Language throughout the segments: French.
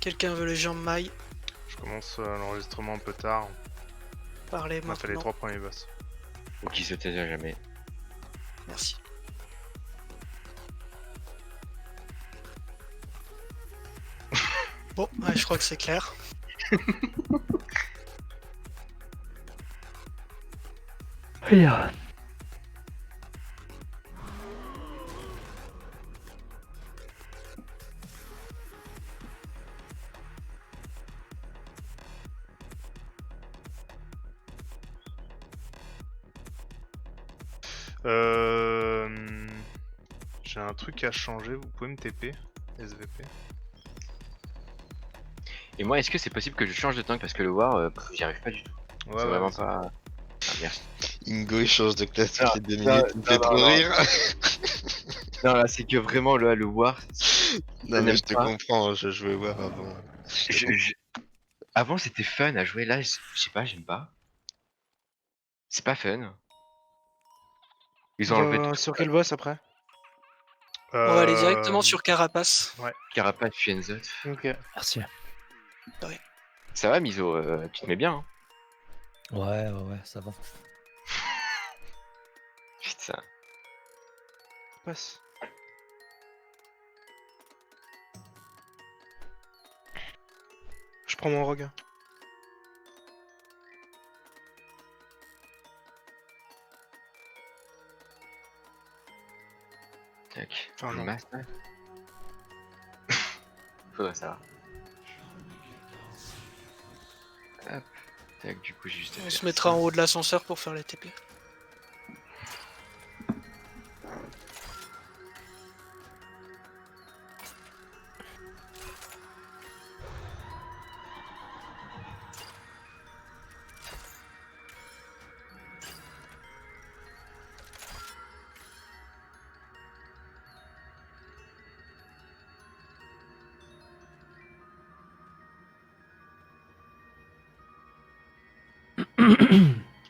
Quelqu'un veut les jambes mailles? Je commence l'enregistrement un peu tard. Parlez On a fait les maintenant. 3 premiers boss. Ou qui se taise à jamais. Merci. Bon, ouais, je crois que c'est clair. J'ai un truc à changer, vous pouvez me TP SVP. Et moi, est-ce que c'est possible que je change de tank parce que le war, j'y arrive pas du tout. Ouais, C'est ouais, vraiment vas-y. pas. Ah, merci. Ingo il change de classe Non, toutes les 2 non, minutes, il me non, fait non, trop non. rire. Non, là, c'est que vraiment le war. Non mais n'aime je te pas. comprends, je jouais voir avant. Avant, c'était fun à jouer. Là, je sais pas, j'aime pas. C'est pas fun. Ils ont enlevé tout. Sur quel boss après? On va aller directement sur Carapace. Ouais. Carapace, Fienzot. Ok. Merci. Ça va, Miso, tu te mets bien. Hein. Ouais, ça va. Putain. Passe. Je prends mon rogue. Tac. Enfin, Je non. masse, là. Faudrait savoir. Hop. Tac, du coup, j'ai juste à On faire se mettra ça. en haut de l'ascenseur pour faire les TP.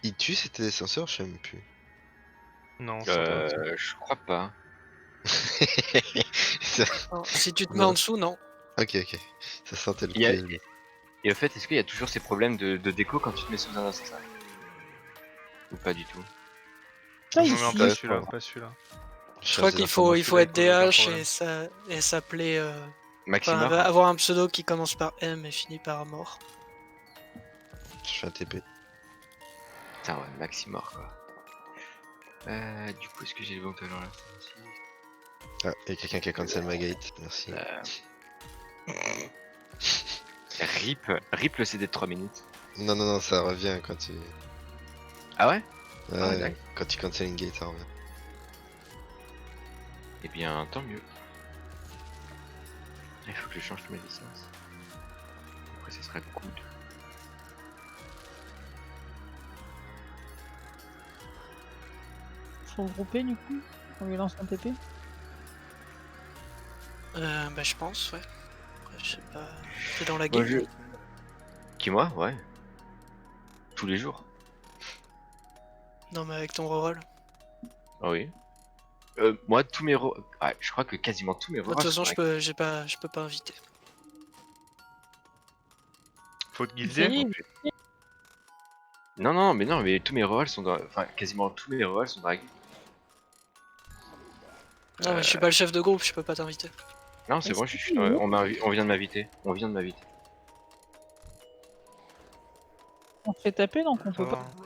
Il tue cet ascenseur, je sais même plus. Non, c'est pas Je crois pas. Ça- Alors, si tu te mets Non. en dessous, non. Ok, ça sentait le Il y a- piège. Et au fait, est-ce qu'il y a toujours ces problèmes de déco quand tu te mets sous un ascenseur? Ou pas du tout? Non, mais pas Intéressant. celui-là, pas celui-là. Je crois qu'il faut être aucun DH problème. et s'appeler. Maximum. Avoir un pseudo qui commence par M et finit par mort. Je fais un TP. Putain, ouais, Maximor quoi. Du coup, est-ce que j'ai le bon talent là? Ah, y'a quelqu'un qui a cancel ma gate, merci. RIP le CD de 3 minutes. Non, ça revient quand tu... Ah ouais? Ouais, Ah, d'accord. quand tu cancel une gate, ça revient. Eh bien, tant mieux. Il faut que je change mes licences. Après, ça sera good. Faut regrouper du coup? On lui lance un TP? Bah, je pense, ouais. Après, je sais pas. T'es dans la Moi, game? Qui, moi? Ouais. Tous les jours. Non, mais avec ton reroll. Ah oui. Moi, tous mes je crois que quasiment tous mes De toute façon, sont je peux pas inviter. Faut te guilder. Si. Non, mais tous mes rerolls sont dans... Enfin, quasiment tous mes rerolls sont dans la guilde. Non, mais je suis pas le chef de groupe, je peux pas t'inviter. Non, c'est Est-ce bon, que je suis... tu veux on vient de m'inviter. On se fait taper donc on Ça peut va, pas. hein.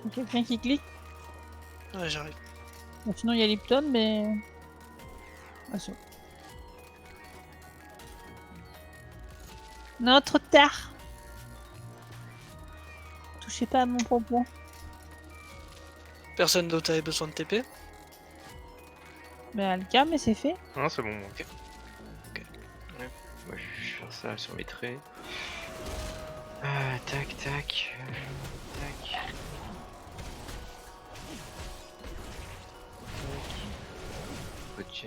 Y'a quelqu'un qui clique. Ouais, j'arrive. Bon, sinon il y a Lipton, mais. Ah, c'est bon. Non, trop tard. Touchez pas à mon pompon. Personne d'autre avait besoin de TP. Mais Alka, mais c'est fait. Non, c'est bon. Moi. Moi je vais faire ça sur mes traits. Tac tac. Tac. Ok.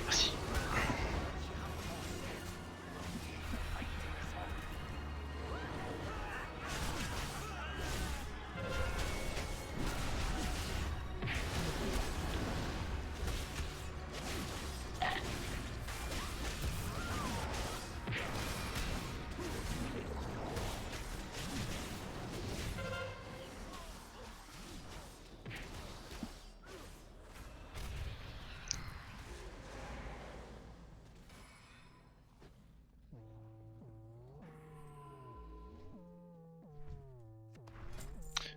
Merci.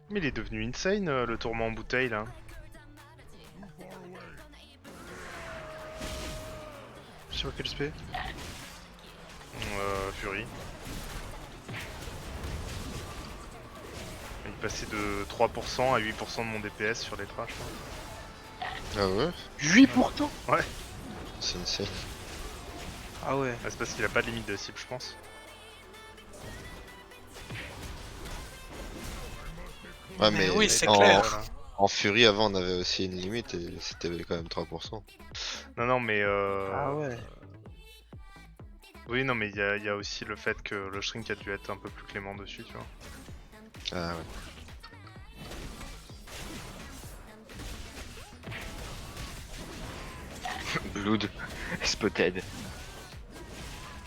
Mais il est devenu insane le tourment en bouteille là. Je sais pas quel SP. Fury. Il passait de 3% à 8% de mon DPS sur les trash. Ah ouais? 8%. C'est insane. Ah ouais. C'est parce qu'il a pas de limite de cible, je pense. Ouais, Mais mais oui, c'est en, clair. Voilà. en Fury avant on avait aussi une limite et c'était quand même 3%. Non, mais Ah ouais. oui, non, mais il y a aussi le fait que le shrink a dû être un peu plus clément dessus, tu vois. Ah ouais. Blood. Spotted.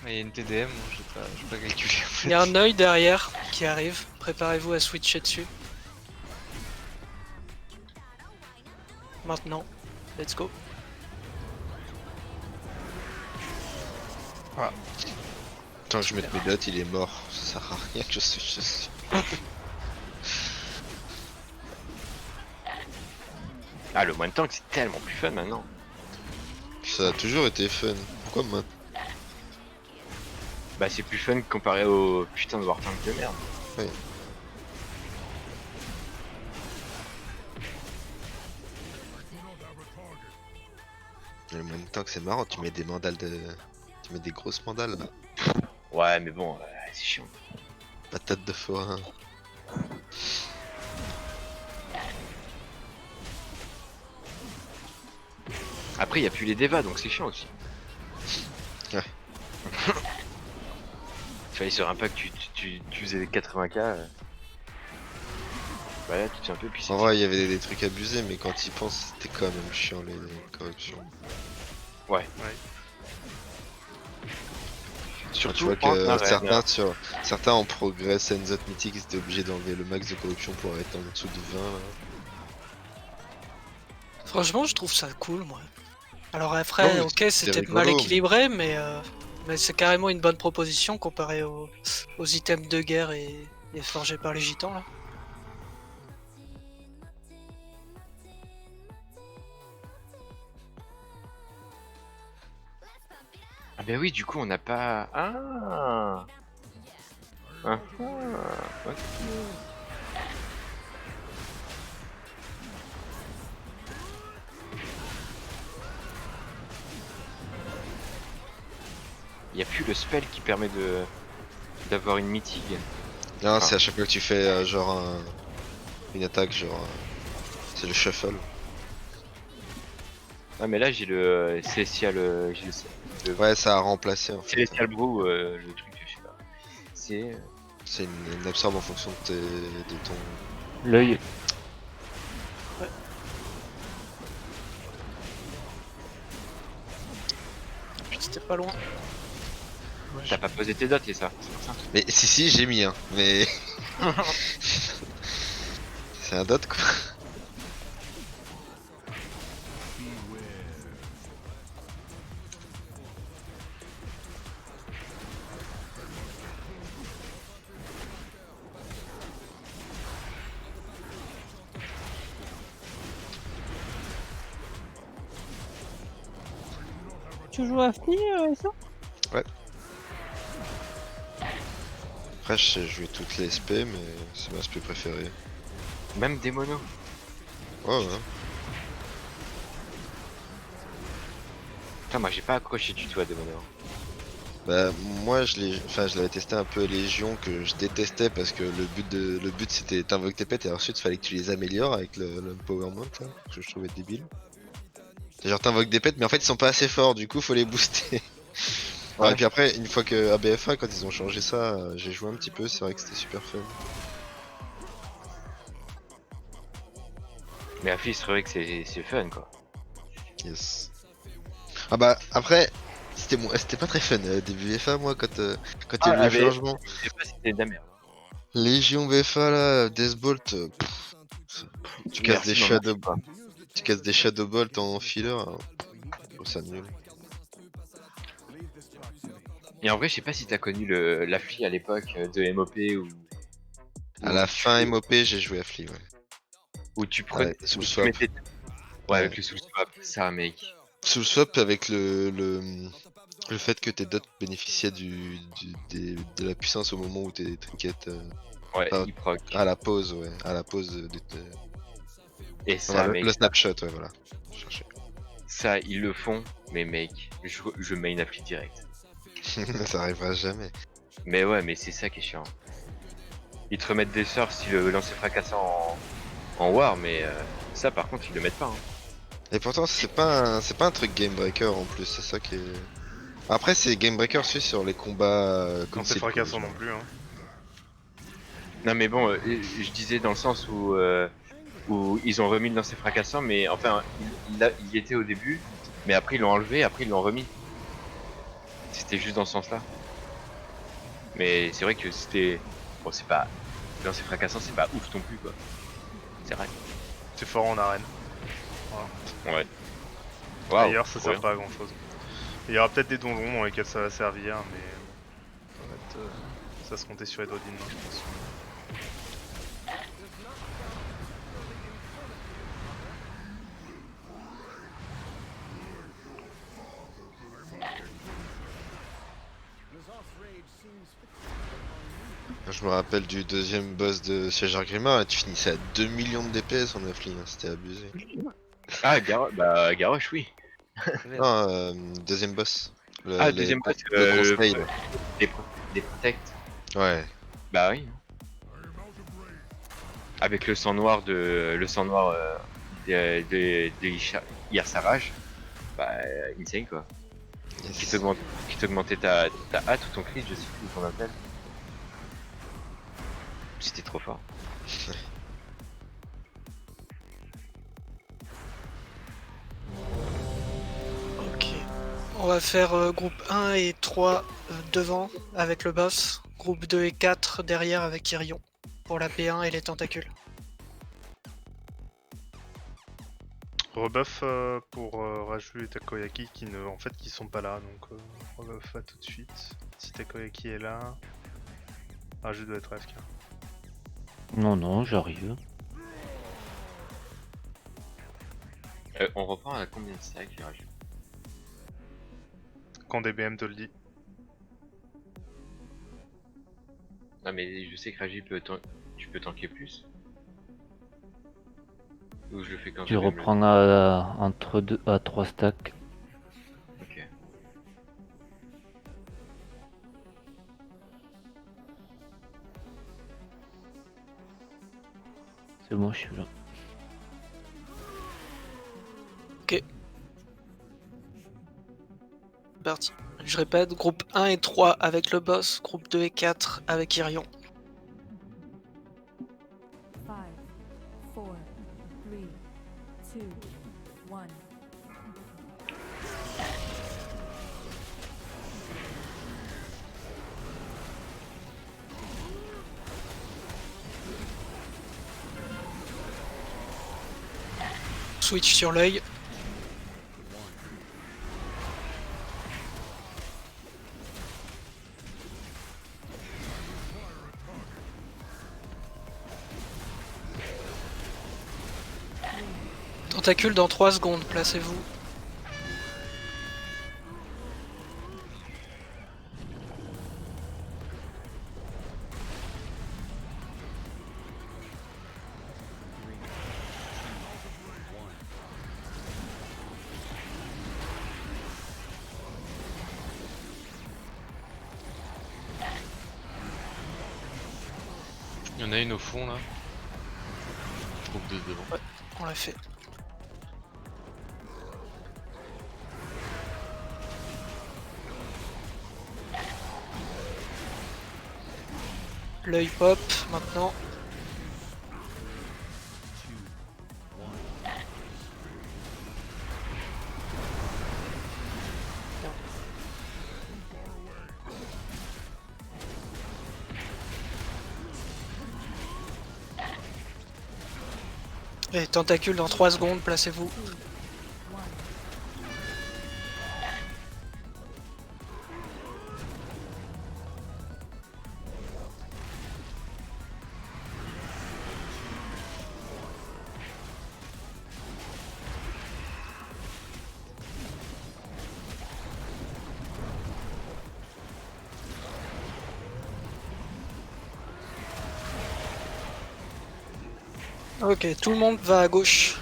Il y a une TDM, j'ai pas calculé en fait. Il y a un œil derrière qui arrive. Préparez-vous à switcher dessus. Maintenant. Let's go. Tant que je mette mes dots, il est mort. Ça sert à rien que je suis dessus. Ah, le moins de tank c'est tellement plus fun maintenant. Ça a toujours été fun. Pourquoi maintenant? Bah c'est plus fun comparé au putain de Wartank de merde. Oui. Et en même temps que c'est marrant, tu mets des mandales de. Tu mets des grosses mandales là. Ouais mais bon, c'est chiant. Patate de forain. Après y a plus les devas donc c'est chiant aussi. Ouais. Fallait sur un pack tu faisais des 80k. Bah là tu te fais un peu puis En vrai, il y avait des trucs abusés, mais quand ils pensent, c'était quand même chiant les corruptions. Ouais. Tu Surtout vois en que arène. certains en progress Enzot Mythic, ils étaient obligés d'enlever le max de corruption pour être en dessous de 20 là. Franchement, je trouve ça cool, moi. Alors après, Non, mais ok, c'est c'était rigolo, mal mais- équilibré, mais c'est carrément une bonne proposition comparé aux items de guerre et forgés par les gitans, là. Ah bah oui du coup on n'a pas. Ah. Ok. Il n'y a plus le spell qui permet d'avoir une mythique. Non, Ah. c'est à chaque fois que tu fais une attaque, c'est le shuffle. Ah mais là j'ai le Celestial, Ouais, ça a remplacé en fait. Celestial Brew, le truc, je sais pas. C'est C'est une absorbe en fonction de ton. l'œil. Putain, c'était pas loin. T'as pas posé tes dots et ça. Mais si, j'ai mis un. Mais. C'est un dot quoi. Tu joues à Fli, ça? Après, je sais jouer toutes les SP, mais c'est ma SP préférée. Même des monos. Ouais, ouais. Putain, moi j'ai pas accroché du tout à des monos. Bah moi je l'avais testé un peu Légion que je détestais parce que le but c'était t'invoques tes pets et ensuite il fallait que tu les améliores avec le power mount là, que je trouvais débile. C'est genre t'invoques des pets mais en fait ils sont pas assez forts du coup faut les booster. Ouais, et puis après une fois que ABFA quand ils ont changé ça j'ai joué un petit peu, c'est vrai que c'était super fun. Mais à fil, c'est vrai que c'est fun quoi. Yes. Ah bah après c'était pas très fun début BFA moi quand il y a eu le ABFA, changement. Je sais pas si c'était de la merde. Légion BFA là, Deathbolt, tu casses des Merci, non, Shadow. merci pas. Tu casses des Shadow Bolt en filler, je trouve ça nul. Et en vrai, je sais pas si t'as connu la fille à l'époque de MOP ou. À la fin MOP, j'ai joué à Flea, ouais. Où tu prenais. Ouais, sous où le tu swap. mettais- Ouais, avec le soul swap, ça mec. Sous le swap avec le fait que tes dots bénéficiaient de la puissance au moment où tes trinkets Ouais, Ah, il proc. à la pause, ouais, à la pause Et ça, voilà, mec, le snapshot, ouais, voilà. Je cherchais. ça, ils le font, mais mec, je main appli direct. Ça arrivera jamais. Mais ouais, mais c'est ça qui est chiant. Ils te remettent des sorts si le lancer fracassant en war, mais ça par contre ils le mettent pas. Hein. Et pourtant c'est pas un truc game breaker en plus, c'est ça qui est. Après c'est game breaker aussi sur les combats Quand c'est concept, fracassant genre. non plus. Hein. Non mais bon, je disais dans le sens où ils ont remis le lancer fracassant, mais enfin il y était au début, mais après ils l'ont enlevé, après ils l'ont remis. C'était juste dans ce sens-là. Mais c'est vrai que c'était, bon c'est pas, le lancer fracassant c'est pas ouf non plus quoi. C'est vrai. C'est fort en arène. Ouais. Waouh. D'ailleurs, ça trop sert bien. pas à grand chose. Il y aura peut-être des donjons dans lesquels ça va servir, mais ça va être, ça se compter sur les doigts d'une main, je pense. Je me rappelle du deuxième boss de Siège Grimard et tu finissais à 2 millions de DPS en affli, hein, c'était abusé. Ah Garrosh oui. Non, deuxième boss. Deuxième boss, le conseil, là. des protects. Ouais. Bah oui. Avec le sang noir de Yarsaraj, bah insane quoi. Yes. Qui t'augmentait ta hâte ou ton crit, je sais plus qu'on appelle. C'était trop fort. Ok. On va faire groupe 1 et 3 devant avec le boss. Groupe 2 et 4 derrière avec Irion. Pour la P1 et les tentacules. Rebuff pour Raju et Takoyaki qui sont pas là, donc rebuff à tout de suite. Si Takoyaki est là, Raju doit être AFK. Non, non, j'arrive. On reprend à combien de stacks Raju? Quand DBM te le dit. Non mais je sais que Raju tu peux tanker plus. Ou je le fais quand Tu DBM le reprends entre 2 à 3 stacks. Ok. C'est bon, je suis là. Parti. Je répète, groupe 1 et 3 avec le boss, groupe 2 et 4 avec Irion. 5, 4, 3, 2, 1. Switch sur l'œil. Tentacule dans 3 secondes, placez-vous. Il y en a une au fond là. Groupe 2 devant. Ouais, on l'a fait. L'œil pop maintenant. Et tentacule dans 3 secondes, placez-vous. Ok, tout le monde va à gauche.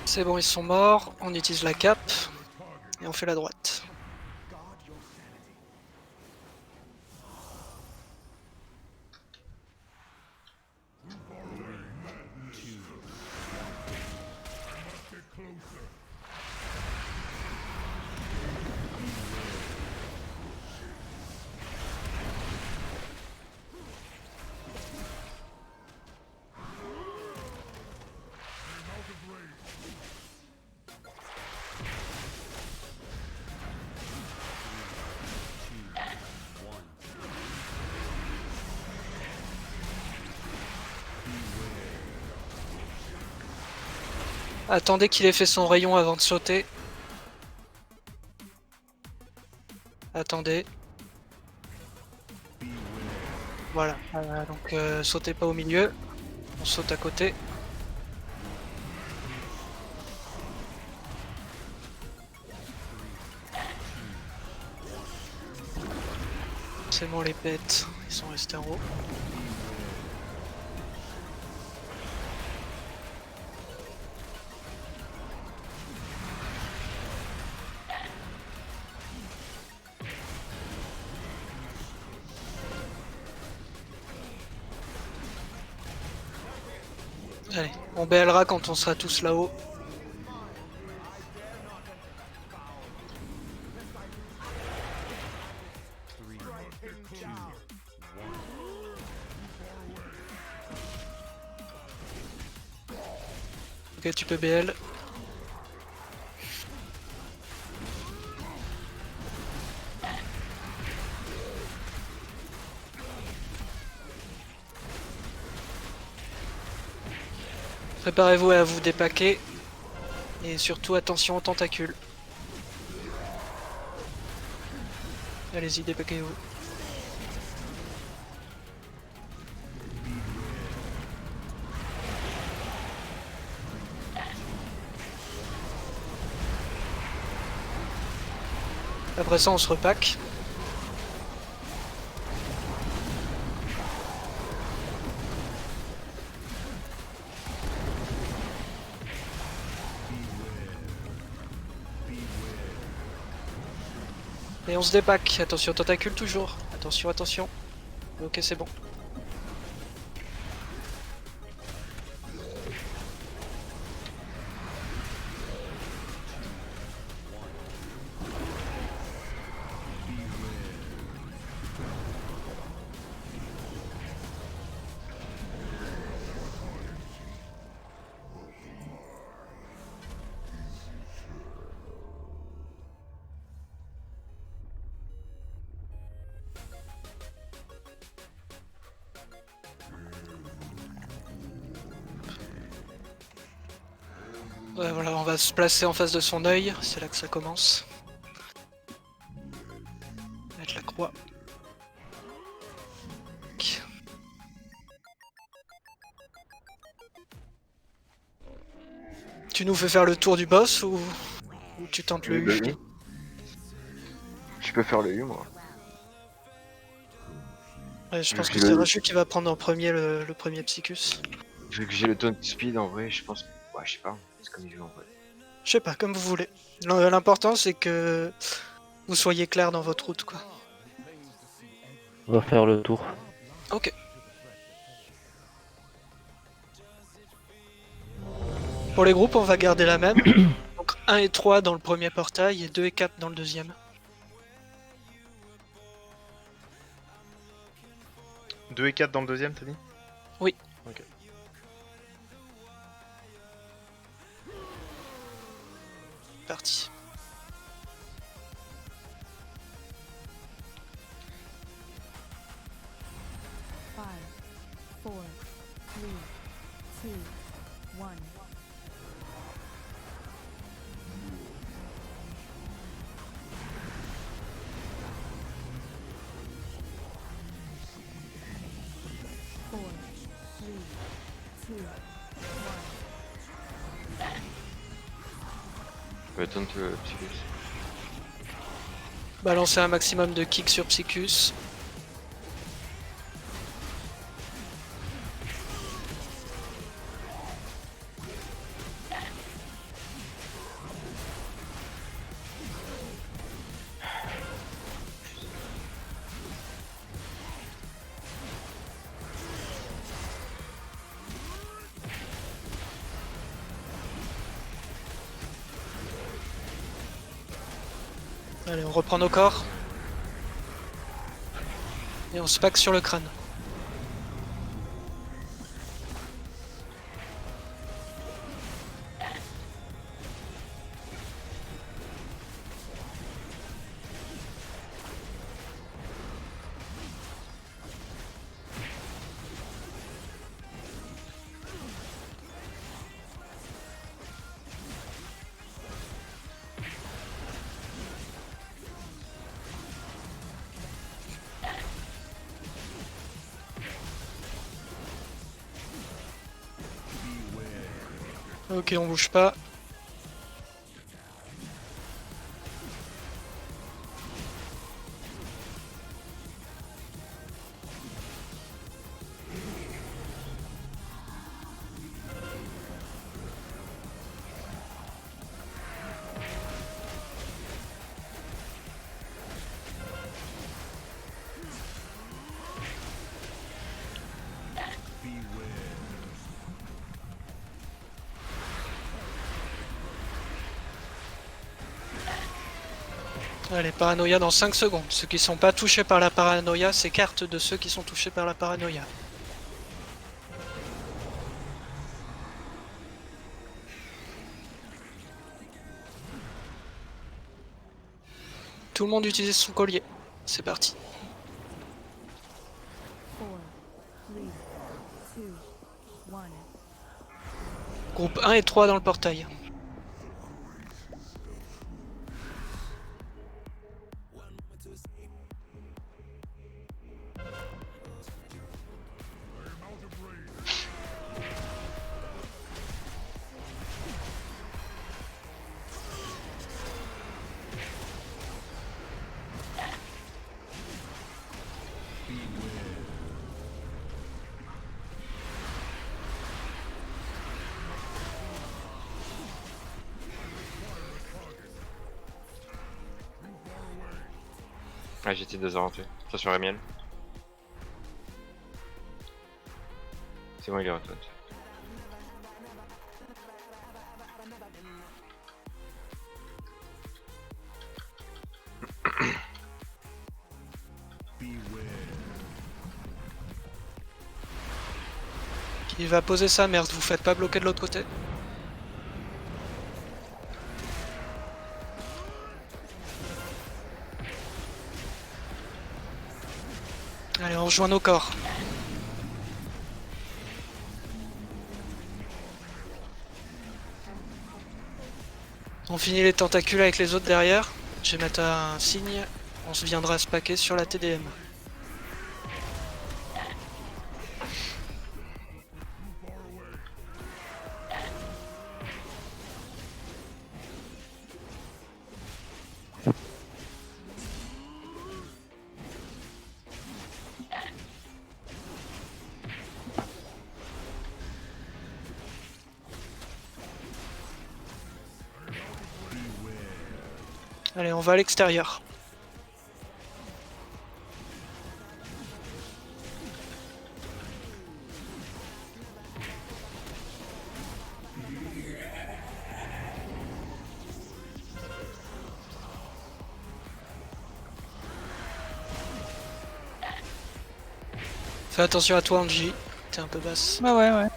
C'est bon, ils sont morts. On utilise la cape et on fait la droite. Attendez qu'il ait fait son rayon avant de sauter. Attendez. Voilà, donc sautez pas au milieu, on saute à côté. C'est bon, les bêtes, ils sont restés en haut. Allez, on BLera quand on sera tous là-haut. Ok, tu peux BL. Préparez-vous à vous dépaquer. Et surtout attention aux tentacules. Allez-y, dépaquez-vous. Après ça, on se repack. Et on se dépack. Attention, tentacule toujours. Attention, attention. Ok, c'est bon. Ouais, voilà, on va se placer en face de son œil, c'est là que ça commence. Mettre la croix. Ok. Tu nous fais faire le tour du boss ou tu tentes le Oui, U? bah oui. Je peux faire le U, moi. Ouais, je pense Vu que que c'est le- Raju qui va prendre en premier le premier Psychus. Vu que j'ai le taunt speed, en vrai, je pense que... Ouais, je sais pas. C'est comme il veut, en vrai. Je sais pas, comme vous voulez. L'important c'est que vous soyez clair dans votre route, quoi. On va faire le tour. Ok. Pour les groupes, on va garder la même. Donc 1 et 3 dans le premier portail et 2 et 4 dans le deuxième. 2 et 4 dans le deuxième, t'as dit? Oui. Ok. Parti. Five, four, three, two, one. Four, three, two, one. Je vais taunt Psychus. Balancer un maximum de kicks sur Psychus. Allez, on reprend nos corps. Et on se pack sur le crâne. Ok, on bouge pas. Allez, paranoïa dans 5 secondes. Ceux qui sont pas touchés par la paranoïa s'écartent de ceux qui sont touchés par la paranoïa. Tout le monde utilise son collier. C'est parti. Four, three, two, one. Groupe 1 et 3 dans le portail. Ouais, j'étais désorienté. Attention Rémiel. C'est bon, il est retourné. Il va poser sa merde, vous faites pas bloquer de l'autre côté. Allez, on rejoint nos corps. On finit les tentacules avec les autres derrière. Je vais mettre un signe. On se viendra se paquer sur la TDM. Allez, on va à l'extérieur. Fais attention à toi, Angie. T'es un peu basse. Ouais, ouais, ouais.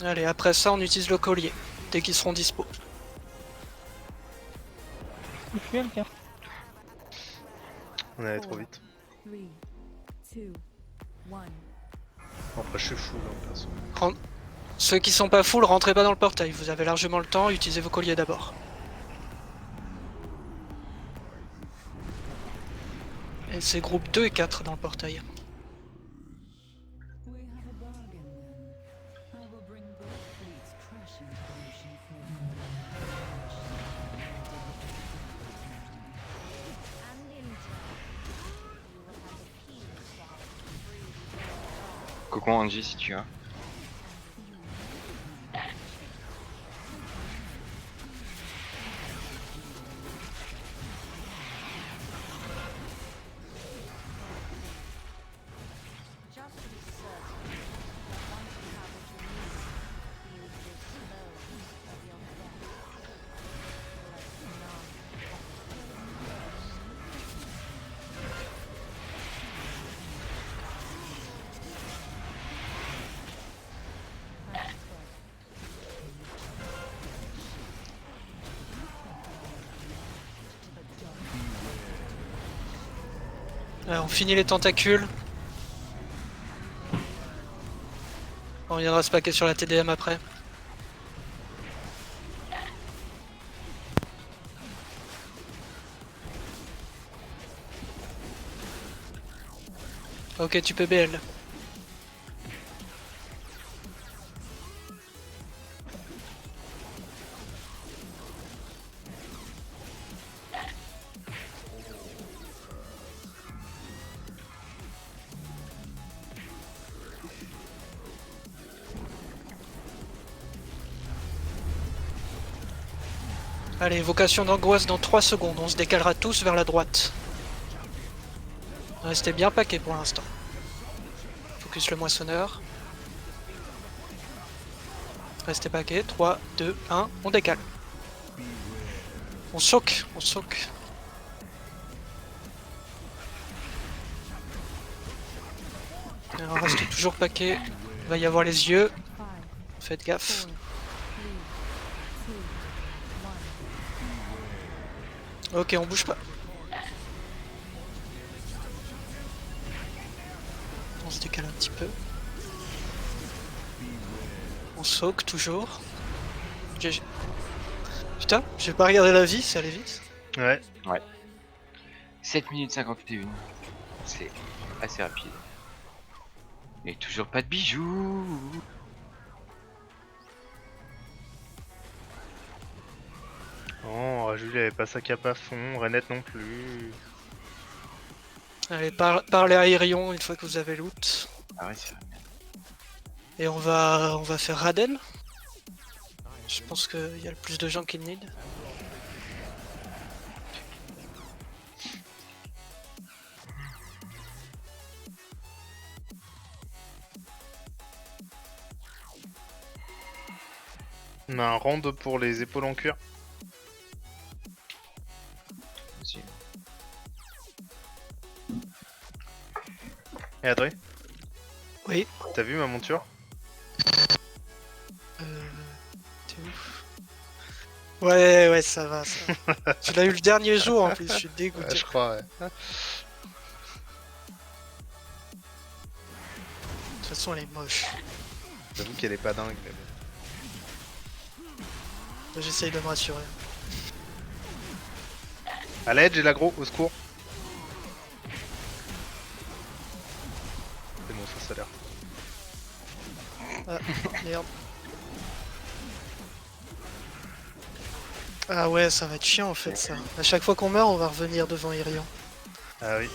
Allez, après ça, on utilise le collier. Dès qu'ils seront dispo. Je suis le cas. On est allé trop vite. 3, 2, 1. Après, je suis fou là, perso. Ceux qui sont pas full, rentrez pas dans le portail. Vous avez largement le temps, utilisez vos colliers d'abord. Et c'est groupe 2 et 4 dans le portail. Cocon Angie si tu as. On finit les tentacules. On viendra se paquer sur la TDM après. Ok, tu peux BL. Allez, vocation d'angoisse dans 3 secondes. On se décalera tous vers la droite. Restez bien paqués pour l'instant. Focus le moissonneur. Restez paqués. 3, 2, 1. On décale. On soak. On soak. On reste toujours paquet. Il va y avoir les yeux. 5, Faites gaffe. 4, 3, 2, 1. Ok, on bouge pas. On se décale un petit peu. On soak toujours. GG. Putain, j'ai pas regardé la vie, ça allait vite. Ouais. 7 minutes 51. C'est assez rapide. Mais toujours pas de bijoux. Non, Raju il avait pas sa cape à fond, Renette non plus. Allez, parlez à Irion une fois que vous avez loot. Ah ouais, c'est vrai. Et on va faire Raden. Je pense qu'il y a le plus de gens qui le need. On a un rand pour les épaules en cuir. Vas-y. Et Adré, Oui. t'as vu ma monture? T'es où? Ouais, ça va. Ça va. Tu l'as eu le dernier jour en plus, je suis dégoûté. Ouais, je crois, ouais. De toute façon, elle est moche. J'avoue qu'elle est pas dingue, mais bon. J'essaye de me rassurer. À l'aide, j'ai l'aggro, au secours. C'est bon, ça a l'air. Ah, merde. Ah ouais, ça va être chiant en fait ça. À chaque fois qu'on meurt, on va revenir devant Irion. Ah oui.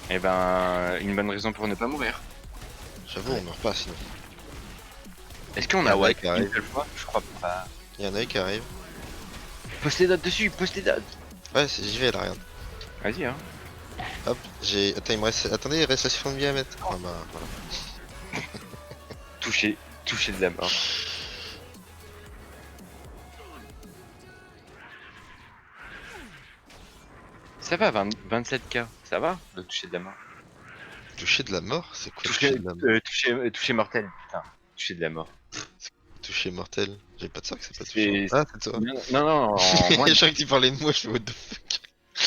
Eh ben, une bonne raison pour ne pas mourir. J'avoue, on meurt pas sinon. Est-ce qu'on Y a en a wipe qui une arrivent. seule fois? Je crois pas. Il y en a qui arrivent. Poste les dates dessus, poste les dates. Ouais, j'y vais là, regarde. Vas-y, hein. Hop, j'ai. Attends, il me reste. Attendez, il reste la chiffre de vie à mettre. Ah bah voilà. Touché de la mort. Ça va, 27k, ça va, le toucher de la mort. Toucher de la mort? C'est quoi Toucher, toucher de la mort? toucher mortel, putain. Toucher de la mort. Toucher mortel. J'ai pas de ça que c'est pas C'est- touché. Ah, c'est toi. Non, en moins Je de... crois que tu parlais de moi, je fais what the fuck.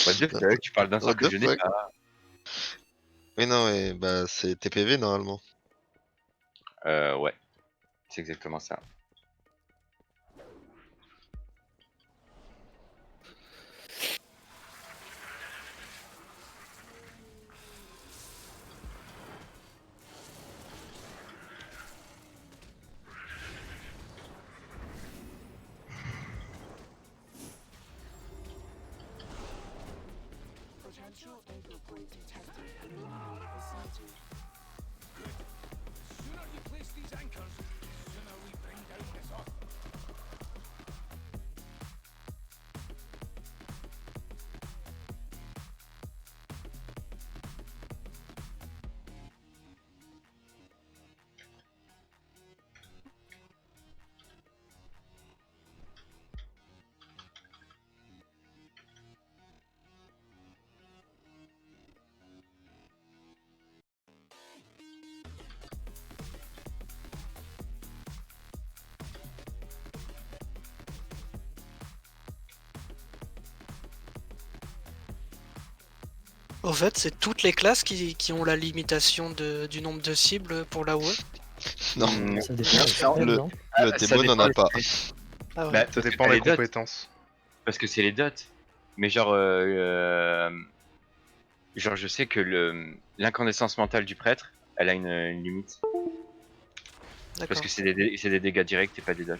What the fuck, tu parles d'un sort What que the je n'ai fuck. pas. Oui, non, mais bah c'est TPV normalement. Ouais, c'est exactement ça. Au fait, c'est toutes les classes qui ont la limitation du nombre de cibles pour la UE. Non, Ça dépend des spells, le- non le Ça démo n'en a dépend pas. des- Ah ouais. Bah, Ça parce que dépend t'as des les dots, compétences. parce que c'est les dots. Mais genre, genre je sais que l'incandescence mentale du prêtre, elle a une limite. Parce D'accord. que c'est des dégâts directs et pas des dots.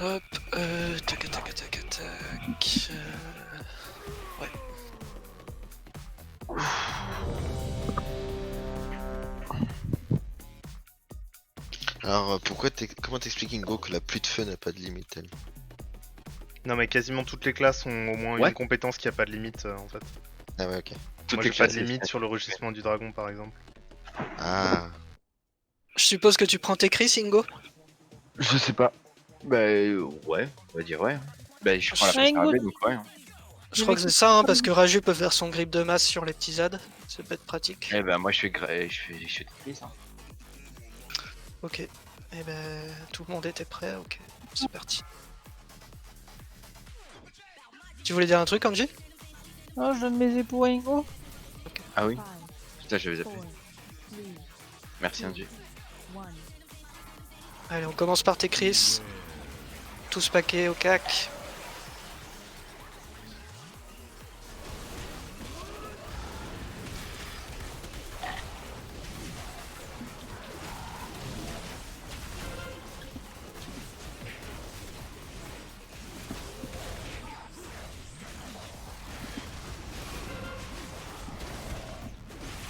Hop, tac. Ouais. Alors comment t'expliques Ingo que la pluie de feu n'a pas de limite elle? Non, mais quasiment toutes les classes ont au moins Ouais. une compétence qui a pas de limite en fait. Ah ouais, ok. Moi j'ai pas de limite sur le rugissement du dragon par exemple. Ah. Je suppose que tu prends tes cris, Ingo? Je sais pas. Bah ouais, on va dire ouais. Bah je prends la Ouais, peste Ingo. arabée, donc ouais. Je crois que c'est ça, hein, parce que Raju peut faire son grip de masse sur les petits ZAD. Ça peut être pratique. Eh ben moi je fais triste, hein. Ok. Eh ben, tout le monde était prêt, ok. C'est parti. Tu voulais dire un truc, Angie? Oh, je donne mes épaules à Ingo. Ah oui. Five, Putain, je vais zapper. 4, 3, Merci Angie. One. Allez, on commence par Tekris. Tous paquets au cac.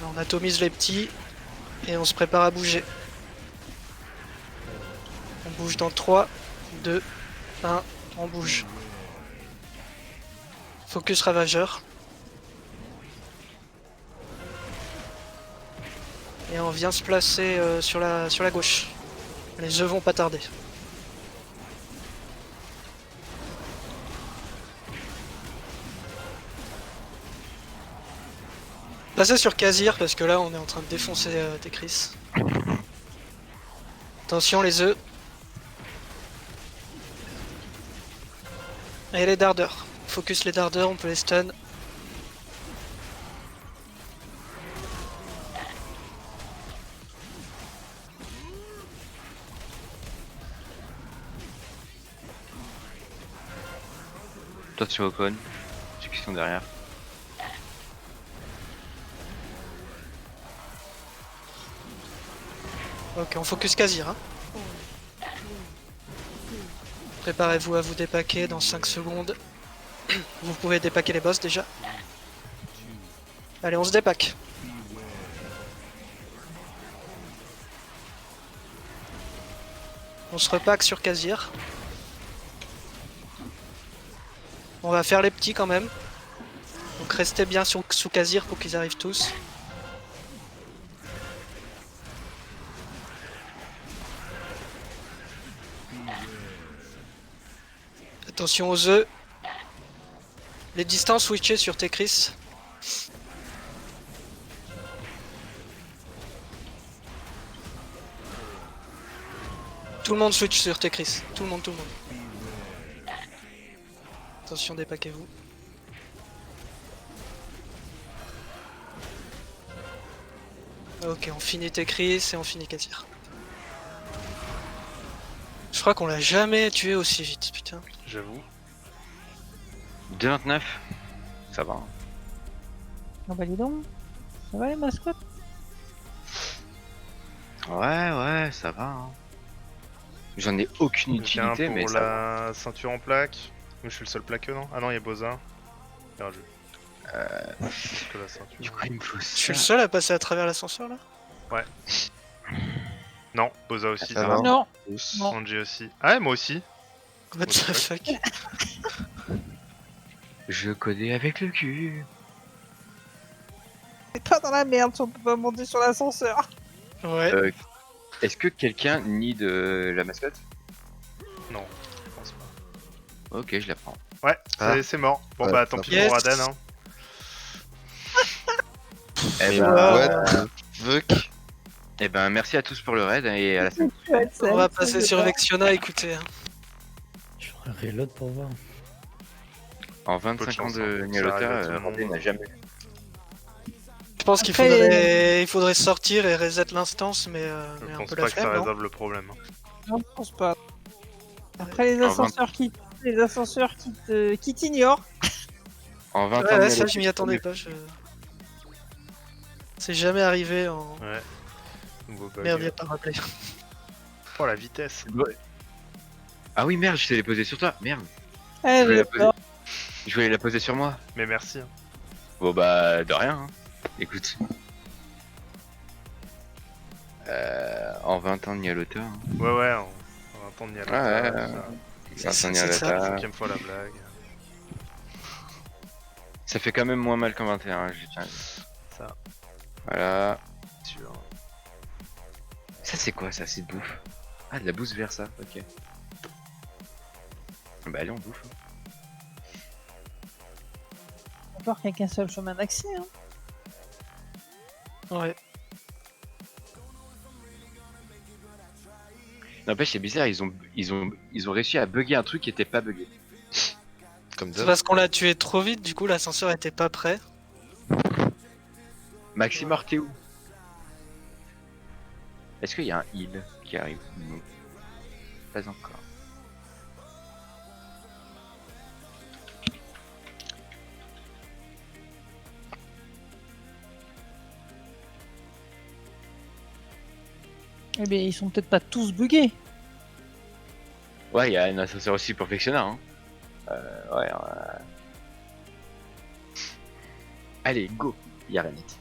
On atomise les petits et on se prépare à bouger. On bouge dans 3, 2, 1, on bouge. Focus ravageur. Et on vient se placer sur la gauche. Les œufs vont pas tarder. Passez sur Kazir parce que là on est en train de défoncer Tekris. Attention les œufs. Et les dardeurs. Focus les dardeurs, on peut les stun. Attention au con. Ceux qui sont derrière. Ok, on focus Kazir. Hein. Préparez-vous à vous dépaquer dans 5 secondes. Vous pouvez dépaquer les boss déjà. Allez, on se dépaque. On se repack sur Kazir. On va faire les petits quand même. Donc restez bien sous Kazir pour qu'ils arrivent tous. Attention aux œufs. Les distances switchées sur Tekris. Tout le monde switch sur Tekris. Tout le monde. Attention, dépaquez-vous. Ok, on finit Tekris et on finit Kazir. Je crois qu'on l'a jamais tué aussi vite, putain. J'avoue. 2,29. Ça va. Ah bah dis donc. Ça va les mascottes? Ouais, ça va. Hein. J'en ai aucune Je viens utilité, pour mais ça va. la ceinture en plaque. Moi je suis le seul plaqueux, non? Ah non, il y a Boza. Perdu. Que la ceinture. Du coup, il me faut Je suis le ça. seul à passer à travers l'ascenseur là? Non, Boza aussi. Ça va. Non. Tous. Non. Angie aussi. Ah ouais, moi aussi. What the fuck? Je connais avec le cul. C'est pas dans la merde si on peut pas monter sur l'ascenseur. Ouais. Est-ce que quelqu'un nie de la mascotte? Non, je pense pas. Ok, je la prends. Ouais, Ah. c'est mort. Bon Ouais, bah tant ça pis Yes. pour Adan. Hein. Eh Mais ben, what the fuck? eh ben, merci à tous pour le raid et à la semaine. On va passer sur Vexiona, écoutez. Hein. Je ferai un reload pour voir. En Peu de 25 ans chance, de hein. Ça Nialota, arrive à tout le Randé monde. n'a jamais. Je pense qu'il Après, il faudrait sortir et reset l'instance, mais Je un pense peu pas la que ça flemme, non? résolve le problème. Non, je pense pas. Après les En ascenseurs qui t'ignorent. En 20 ans de Ouais, ça Nialota, je m'y attendais pas. C'est jamais arrivé en... Ouais. Nouveau bug. Merde, il a pas rappelé. Oh la vitesse. Ah oui, merde, je t'ai posé sur toi. Merde. Eh, Je voulais, mais la poser... je voulais la poser sur moi. Mais merci. Hein. Bon bah, de rien. Hein. Écoute. En 20 ans de Nialota. Hein. Ouais, on va entendre Nialota. Ouais, ça. 20 ans de c'est Nialota. ça. 5ème fois la blague. Ça fait quand même moins mal qu'en 21, je tiens. Ça, Voilà. sûr. Ça c'est quoi ça? C'est de bouffe. Ah, de la bouffe vers ça, ok. Bah allez, on bouffe. Hein. Encore qu'il n'y a qu'un seul chemin d'accès. Hein. Ouais. N'empêche, c'est bizarre, ils ont réussi à bugger un truc qui était pas bugué. Comme C'est d'hab. parce qu'on l'a tué trop vite, du coup l'ascenseur était pas prêt. Maximor, t'es où? Est-ce qu'il y a un heal qui arrive? Non. Pas encore. Eh bien, ils sont peut-être pas tous buggés. Ouais, il y a un ascenseur aussi pour Vexena. Hein. Ouais. Allez, go. Il y a Renette.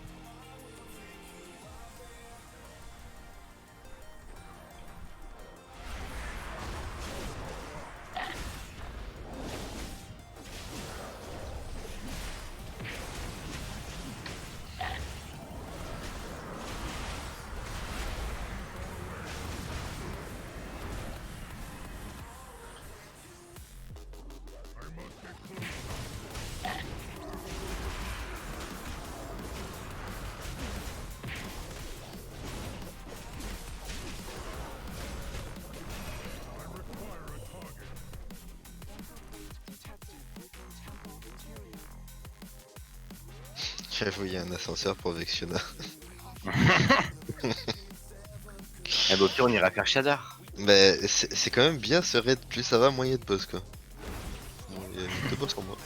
J'avoue, il y a un ascenseur pour Vexiona. Eh bah, au pire, on ira faire Shadar. Mais c'est quand même bien ce raid, plus ça va, moins il y a de boss quoi. Bon, il y a 2 boss en moi.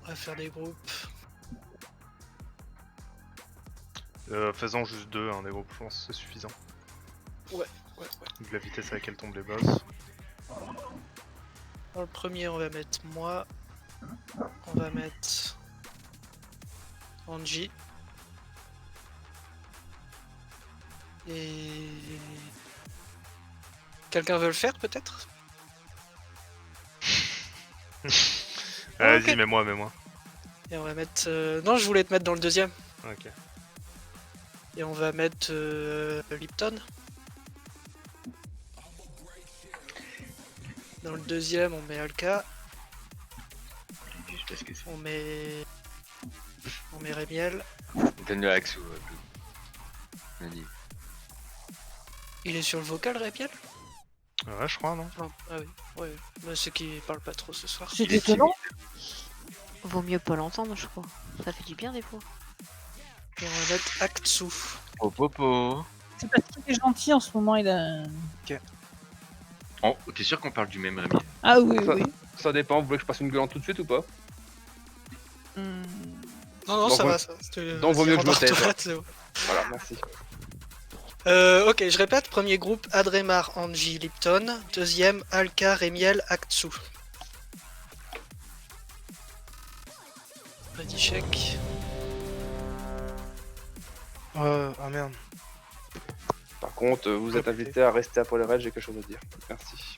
On va faire des groupes. Faisons juste 2, des groupes, je pense, c'est suffisant. Ouais. Vu la vitesse à laquelle tombent les boss. Dans le premier, on va mettre moi. On va mettre Angie. Et... Quelqu'un veut le faire peut-être? Vas-y, Ok. mets-moi. Et on va mettre... Non, je voulais te mettre dans le deuxième. Ok. Et on va mettre Lipton. Dans le deuxième, on met Alka. Juste parce que c'est. On met Rémiel. Donne le axe ou Vas-y. Il est sur le vocal, Rémiel? Ouais, je crois, non? Non. Ah oui. Ouais. Bah, c'est qu'il parle pas trop ce soir. C'est étonnant. Vaut mieux pas l'entendre, je crois. Ça fait du bien des fois. Et on va mettre Aktsu. Oh popo. C'est parce qu'il est gentil en ce moment, il a... Oh, t'es sûr qu'on parle du même Rémi? Ah oui, Ça- oui. Ça dépend, vous voulez que je passe une gueulante tout de suite ou pas? Hmm. Non, Donc, ça vaut- va. Ça. donc, vaut mieux que je me taise, Remporte-toi, c'est bon. Voilà, merci. Ok, je répète. Premier groupe, Adremar, Angie, Lipton. Deuxième, Alka, Rémiel, Aktsu. Ready check. Ah merde. Par contre, vous êtes invité à rester après le raid, j'ai quelque chose à dire. Merci.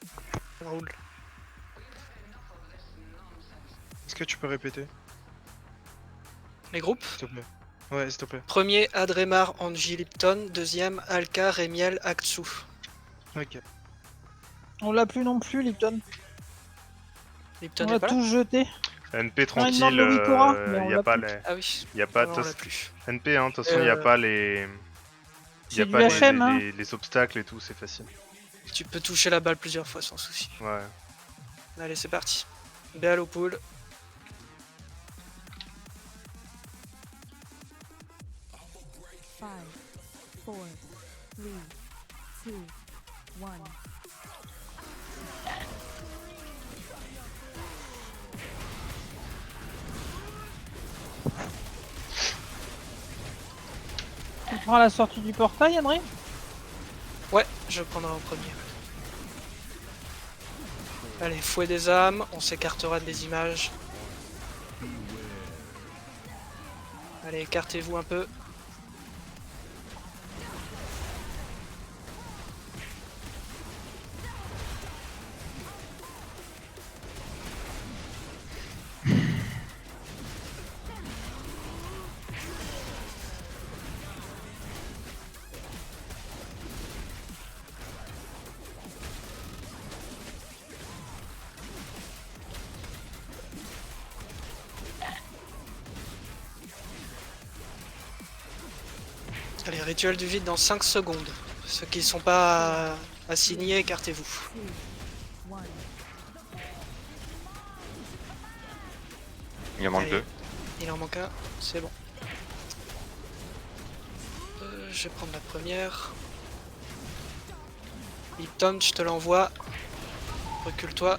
On roule. Est-ce que tu peux répéter, Les groupes. s'il te plaît? Ouais, s'il te plaît. Premier, Adremar, Angie, Lipton. Deuxième, Alka, Rémiel, Aktsu. Ok. On l'a plus non plus, Lipton. Lipton On n'est l'a pas là? tous jeté. NP demande tranquille, le Wikora, mais on y a l'a pas plus. les... Ah oui. Y a pas... Non, on l'a plus. NP, de toute façon, y a pas les... Y C'est a du pas HM, hein. les obstacles et tout, c'est facile. Tu peux toucher la balle plusieurs fois sans souci. Ouais. Allez, c'est parti. Béal au pool. Five, four, three, two, one. Tu prends la sortie du portail, André? Ouais, je prendrai en premier. Allez, fouet des âmes, on s'écartera des images. Allez, écartez-vous un peu. Allez, rituel du vide dans 5 secondes. Ceux qui ne sont pas assignés, écartez-vous. Two, one. Il en manque Allez. deux. Il en manque un, c'est bon. Je vais prendre la première. Lipton, je te l'envoie. Recule-toi.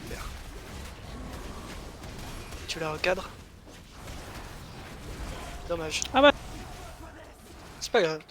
Super. Tu la recadres? Dommage. Ah bah. C'est pas grave.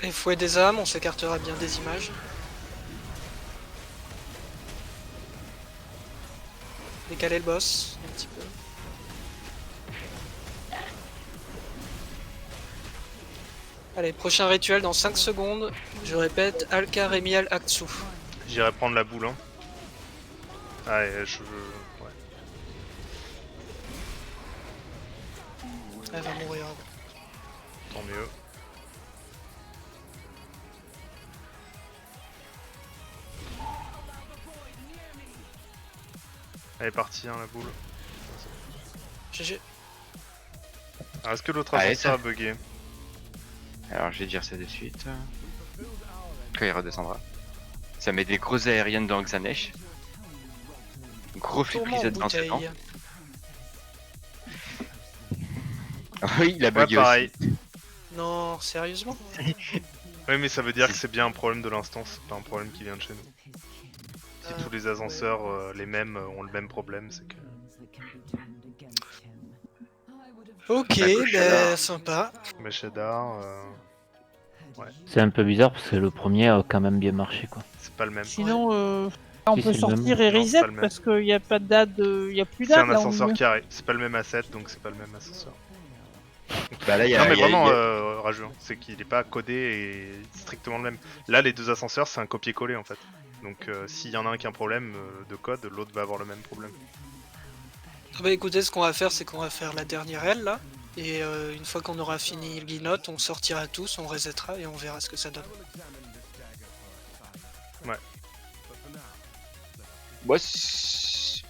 Les fouets des âmes, on s'écartera bien des images. Décaler le boss un petit peu. Allez, prochain rituel dans 5 secondes. Je répète, Alka Remial Aksu. J'irai prendre la boule. Hein. Ouais, ouais. Elle va mourir. Tant mieux. Elle est partie, hein, la boule. GG. Alors, est-ce que l'autre Allez, ascenseur ça- a bugué? Alors je vais dire ça de suite. Quand il redescendra. Ça met des grosses aériennes dans Xanesh. Gros flip Tourment en reset dans ce temps. bouteille. Oui, il a Ouais, bugué pareil. aussi. Non, sérieusement? Oui, mais ça veut dire que c'est bien un problème de l'instance, c'est pas un problème qui vient de chez nous. Si tous les ascenseurs, les mêmes, ont le même problème, c'est que... Ok, ben sympa. Mais Shadar, C'est un peu bizarre parce que le premier a quand même bien marché quoi. c'est pas le même. Sinon, on Si, peut c'est le même. sortir et Non, c'est reset pas le même. parce qu'il n'y a pas de date, il n'y a plus de C'est date un là au ascenseur milieu. carré, c'est pas le même asset, donc c'est pas le même ascenseur. Bah là, il y a, Non mais il y a- vraiment il y a- rageux, hein. C'est qu'il est pas codé et strictement le même. Là les deux ascenseurs c'est un copier-coller en fait. Donc s'il y en a un qui a un problème de code, l'autre va avoir le même problème. Ah bah écoutez, ce qu'on va faire, c'est qu'on va faire la dernière aile là. Et une fois qu'on aura fini le guinote, on sortira tous, on resettera et on verra ce que ça donne. Moi, c'est-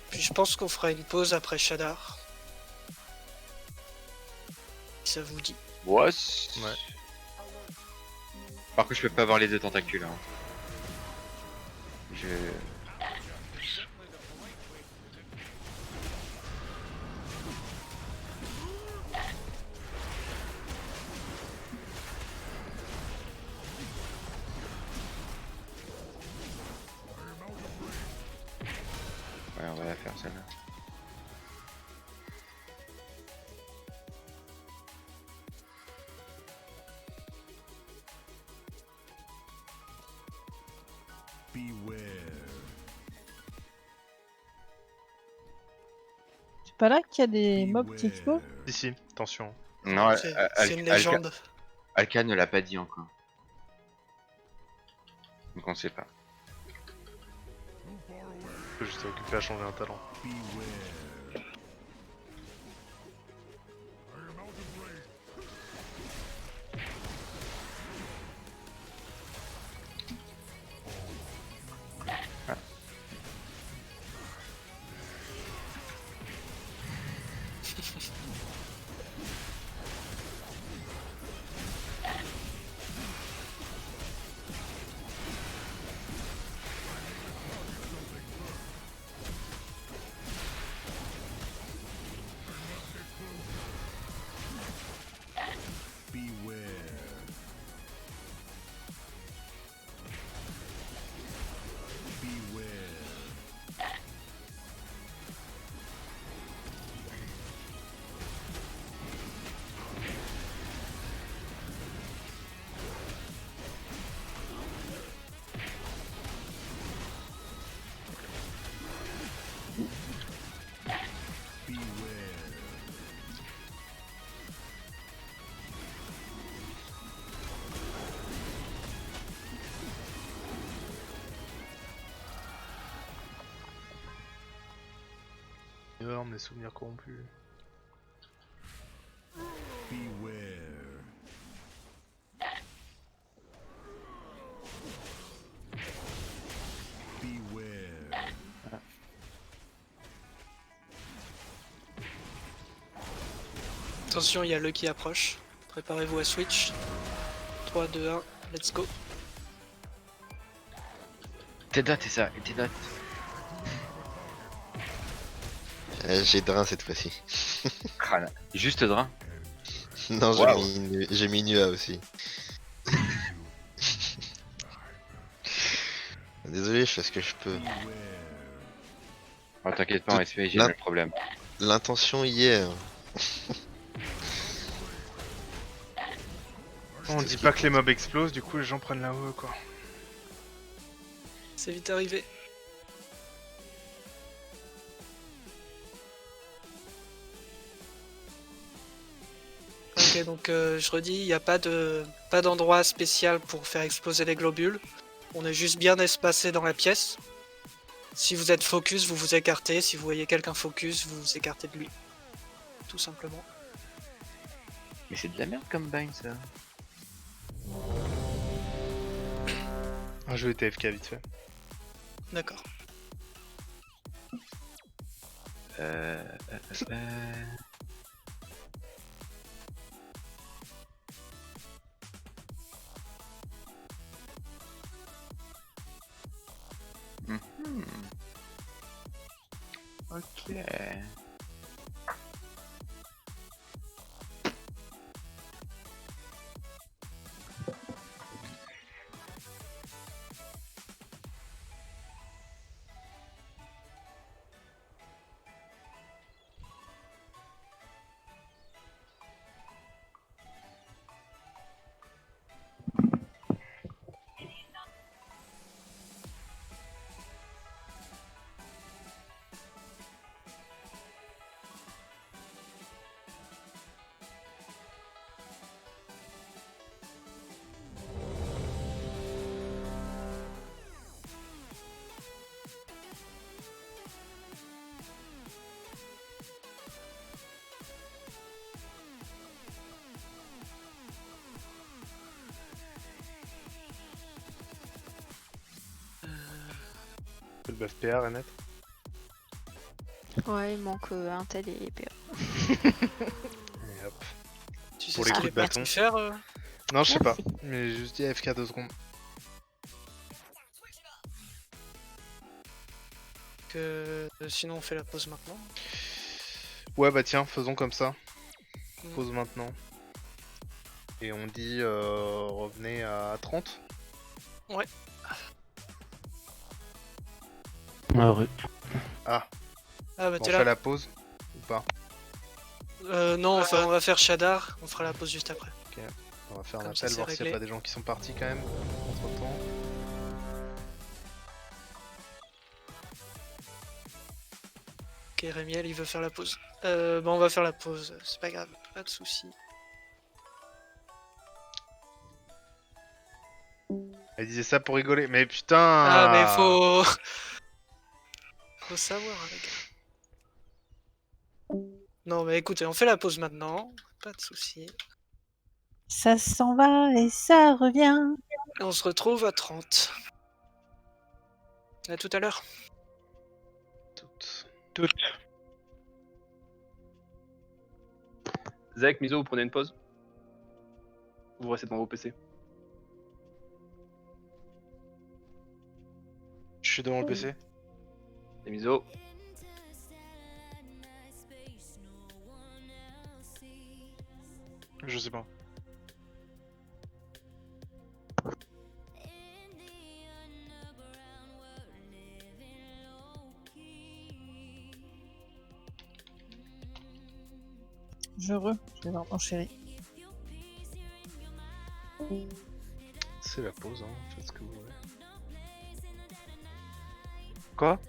Puis je pense qu'on fera une pause après Shadar. Si ça vous dit. Ouais. c'est- Ouais. Par contre, je peux pas avoir les deux tentacules. Hein. Je... Ouais, on va la faire celle-là. C'est pas là qu'il y a des mobs qui explosent? Ici, attention. Non, C'est une légende. Alka ne l'a pas dit encore. Donc on sait pas. J'étais occupé à changer un talent. Mes souvenirs corrompus. Attention, il y a le qui approche. Préparez-vous à switch. 3, 2, 1, let's go. T'es dot, c'est ça, t'es dot. J'ai drain cette fois-ci. Juste drain. Non, Wow. j'ai mis Nua aussi. Désolé, je fais ce que je peux. Oh, t'inquiète pas, en SP, j'ai le même problème. L'intention hier. On dit pas que les mobs explosent, du coup les gens prennent la haut quoi. C'est vite arrivé. Ok, donc je redis, il n'y a pas d'endroit spécial pour faire exploser les globules. On est juste bien espacé dans la pièce. Si vous êtes focus, vous vous écartez. Si vous voyez quelqu'un focus, vous vous écartez de lui. Tout simplement. Mais c'est de la merde comme bind ça. Un jeu TFK vite fait. D'accord. Ok. Le buff PA, Renette. Ouais, il manque un tel et PA. Et hop. Tu sais Pour ce les qu'il coups est de parti bâton. faire Non, je sais pas, Merci. mais j'ai juste dit AFK 2 secondes. Sinon, on fait la pause maintenant. Ouais, bah tiens, faisons comme ça. Mm. Pause maintenant. Et on dit revenez à 30. Ouais. Heureux. Ah, Ah bah bon, on t'es fait là. la pause ou pas? Non, enfin, on va faire Shadar, on fera la pause juste après. On va faire un Comme ça, appel, c'est voir s'il n'y réglé. a pas des gens qui sont partis quand même entre temps. Ok, Rémiel, il veut faire la pause. Bah on va faire la pause, c'est pas grave, pas de soucis. Elle disait ça pour rigoler, mais putain! Ah mais faut... faut savoir les gars. Non mais écoutez, on fait la pause maintenant, pas de soucis. Ça s'en va et ça revient. Et on se retrouve à 30. À tout à l'heure. Toutes. Zach, Miso, vous prenez une pause? Vous restez devant vos PC. Je suis devant le PC. Et Miso? Je sais pas. Je vais voir mon chéri. C'est la pause, hein, faites ce que vous voulez. Quoi?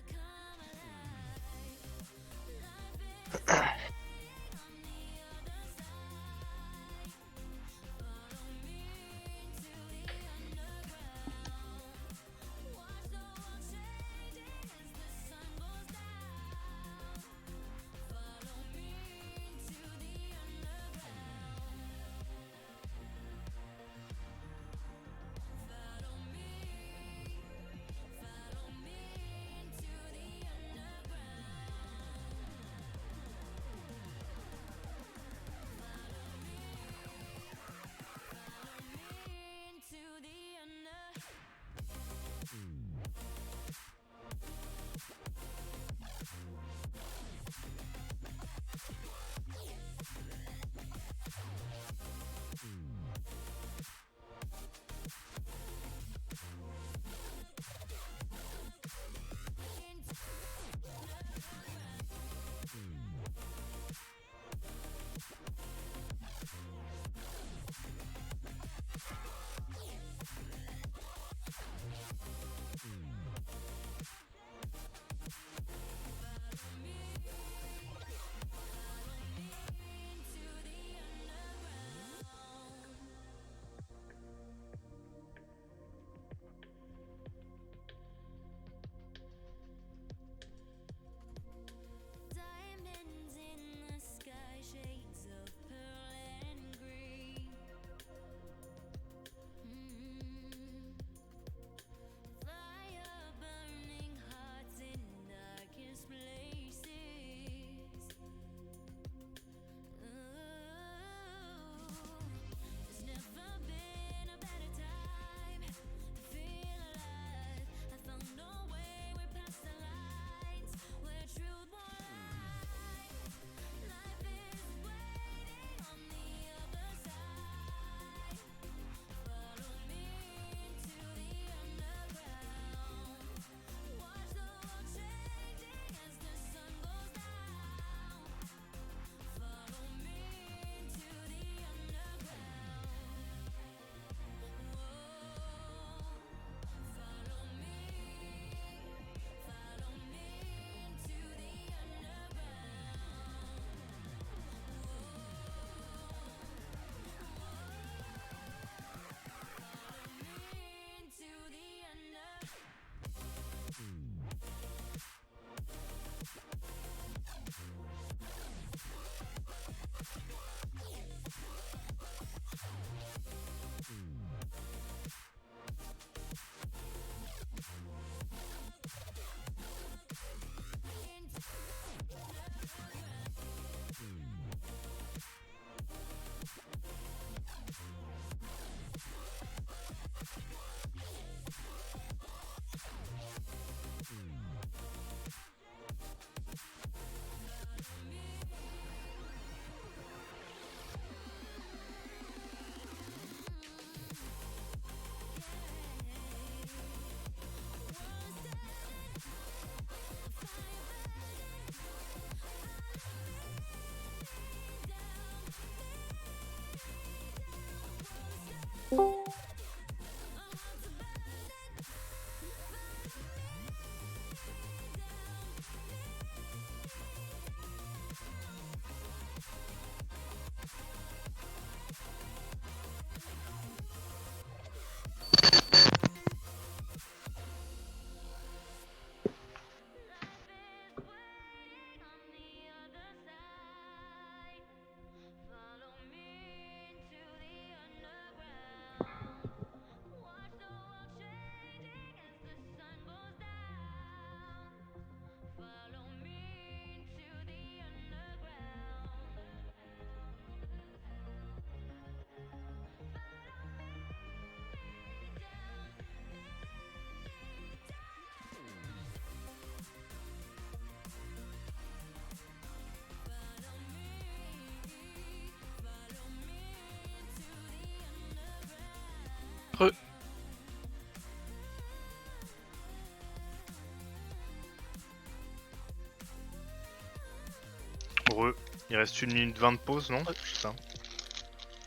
Il reste 1 minute 20 de pause, non? C'est ça.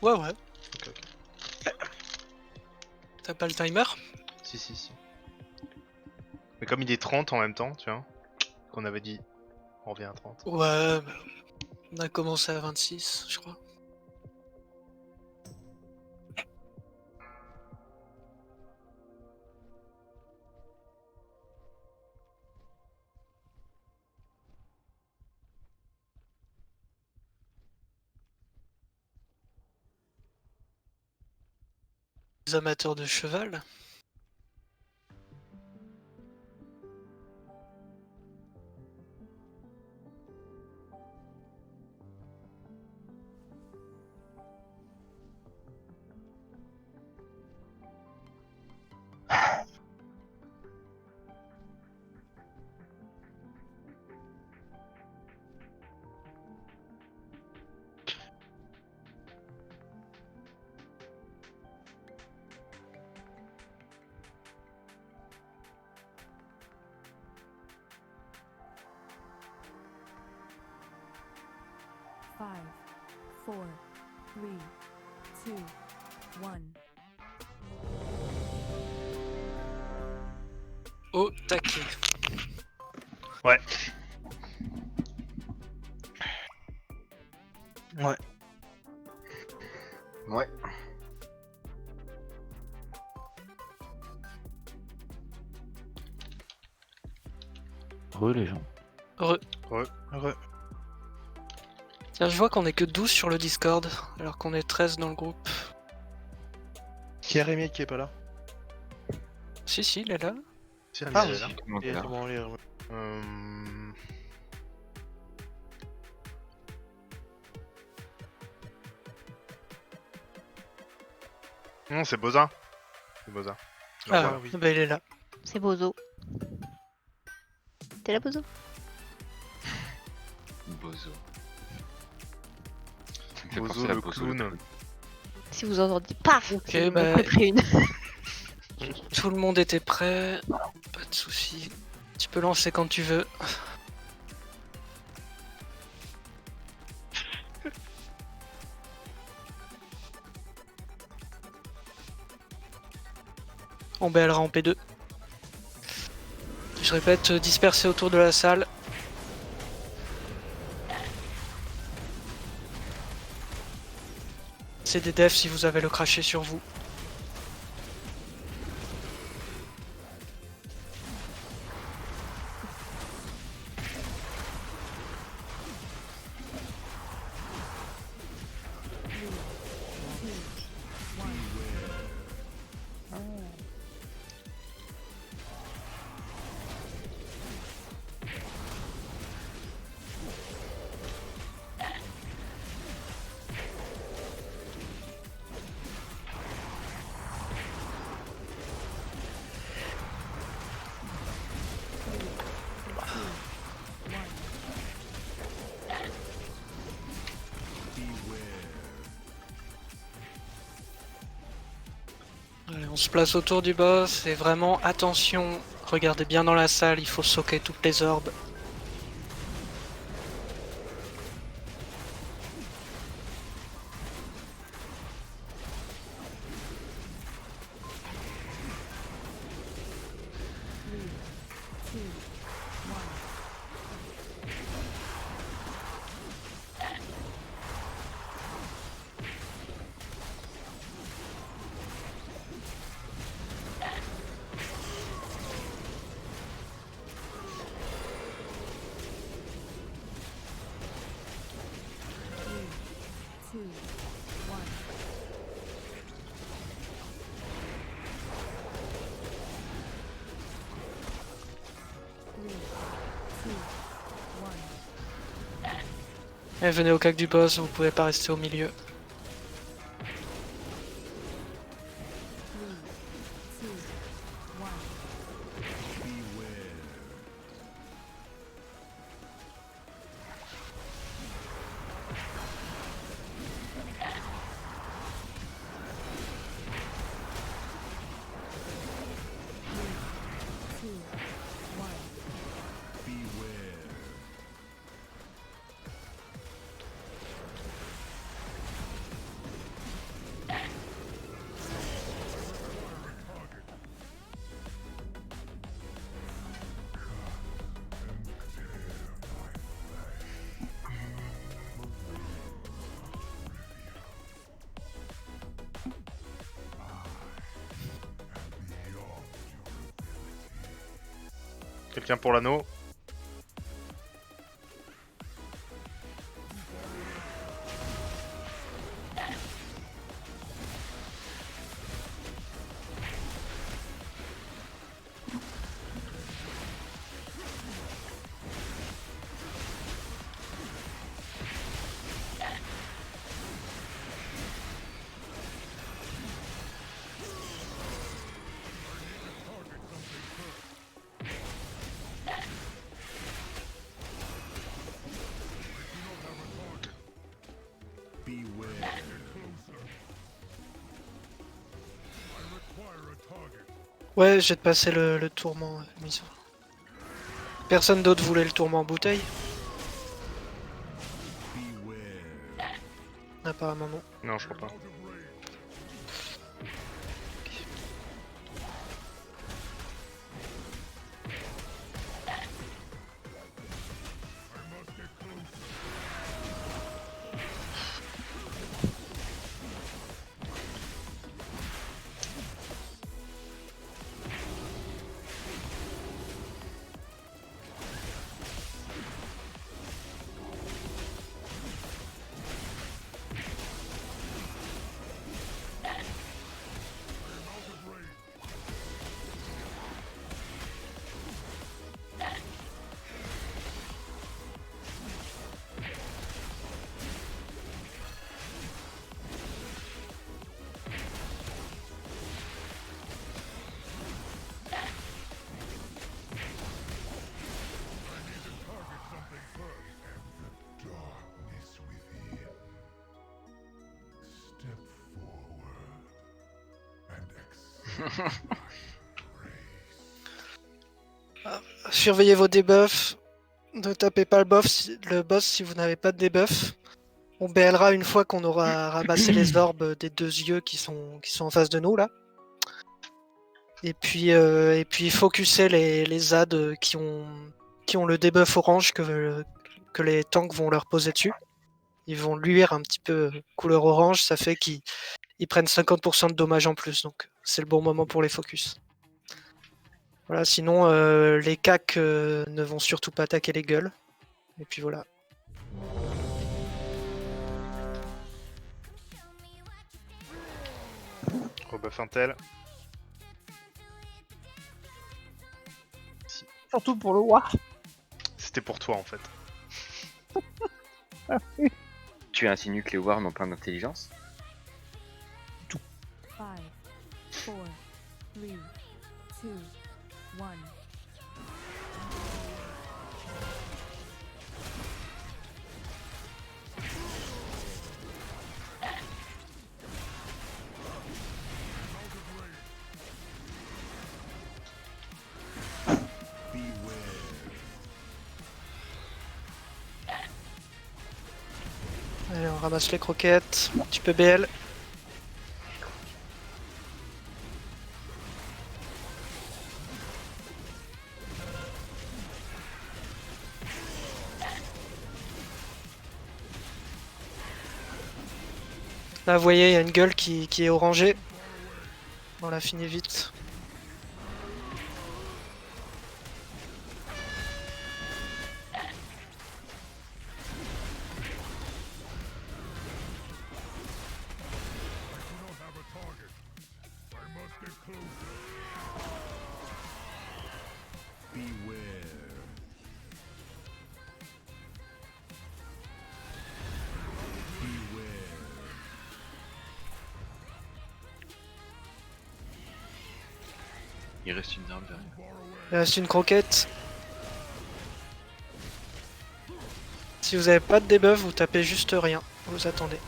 Ouais, ouais. Ok, ok. T'as pas le timer? Si. Mais comme il est 30 en même temps, tu vois, qu'on avait dit, on revient à 30. Ouais, bah, on a commencé à 26, je crois. Les amateurs de cheval. Five, four, three, two, one. Au taquet. Ouais. Ouais. Ouais. Heureux les gens. Heureux. Ouais. Tiens, je vois qu'on est que 12 sur le Discord, alors qu'on est 13 dans le groupe. Qui est Rémi qui est pas là? Si, il est là. Si, Ah elle est oui. là. Comment t'es Il est là comment on est, ouais. Non, c'est Boza. C'est Boza. Ah, oui. bah il est là. C'est Bozo. T'es là, Bozo? Bozo. Ça me fait Bozo penser à le Bozo clown. Si vous entendez paf, Ok, je bah- m'en préparais une. Tout le monde était prêt. Pas de soucis. Tu peux lancer quand tu veux. On BLera en P2. Je répète, disperser autour de la salle. C'est des devs si vous avez le craché sur vous. Allez, on se place autour du boss et vraiment attention, regardez bien dans la salle, il faut socker toutes les orbes. Three, two, one. Three, two, one. Three, two, one. Et venez au cac du boss, vous pouvez pas rester au milieu. Three, two, one. Two, one. Quelqu'un pour l'anneau? Ouais, j'ai de passer le tourment, Miso. Personne d'autre voulait le tourment en bouteille? Apparemment non. Non, je crois pas. Surveillez vos debuffs. Ne tapez pas le boss si vous n'avez pas de debuff. On BLera une fois qu'on aura ramassé les orbes des 2 yeux qui sont en face de nous là. Et puis focuser les ZAD qui ont le debuff orange que les tanks vont leur poser dessus. Ils vont luire un petit peu couleur orange, ça fait qu'ils prennent 50% de dommages en plus, donc c'est le bon moment pour les focus. Voilà, sinon les cacs ne vont surtout pas attaquer les gueules. Et puis voilà. Rebuff un tel. Surtout pour le war. C'était pour toi en fait. Tu insinues que les Wars n'ont pas d'intelligence? 5, 4, 3, 2, 1. Allez, on ramasse les croquettes. Tu peux BL. Là, vous voyez, il y a une gueule qui est orangée. On l'a fini vite. Il reste une arme derrière. Il reste une croquette. Si vous n'avez pas de debuff, vous tapez juste rien. Vous attendez.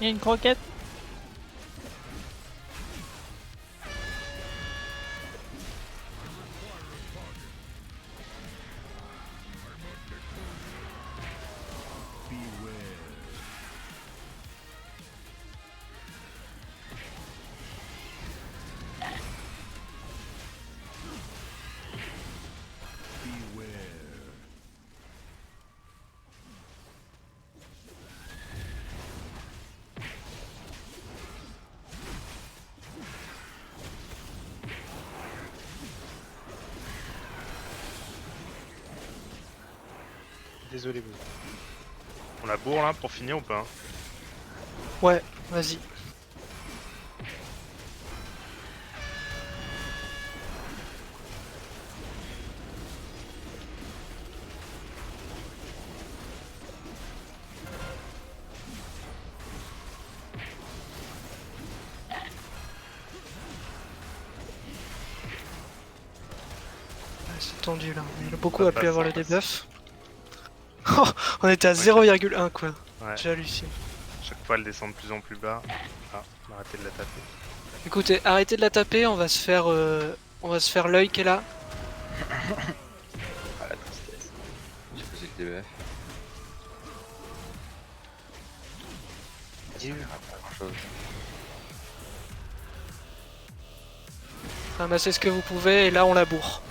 y a une croquette. Désolé, vous. On a bourre là pour finir ou pas? Ouais, vas-y. C'est tendu là, il a beaucoup Ça appelé passe, à avoir ça le passe. debuff. Oh, on était à 0,1 quoi, Ouais. j'ai halluciné. Chaque fois elle descend de plus en plus bas. Ah, on va arrêter de la taper. Écoutez, arrêtez de la taper, on va se faire l'œil qui est là. Ah la tristesse. J'ai posé le DBF. Il n'y a pas grand chose. Ramassez ce que vous pouvez et là on la bourre.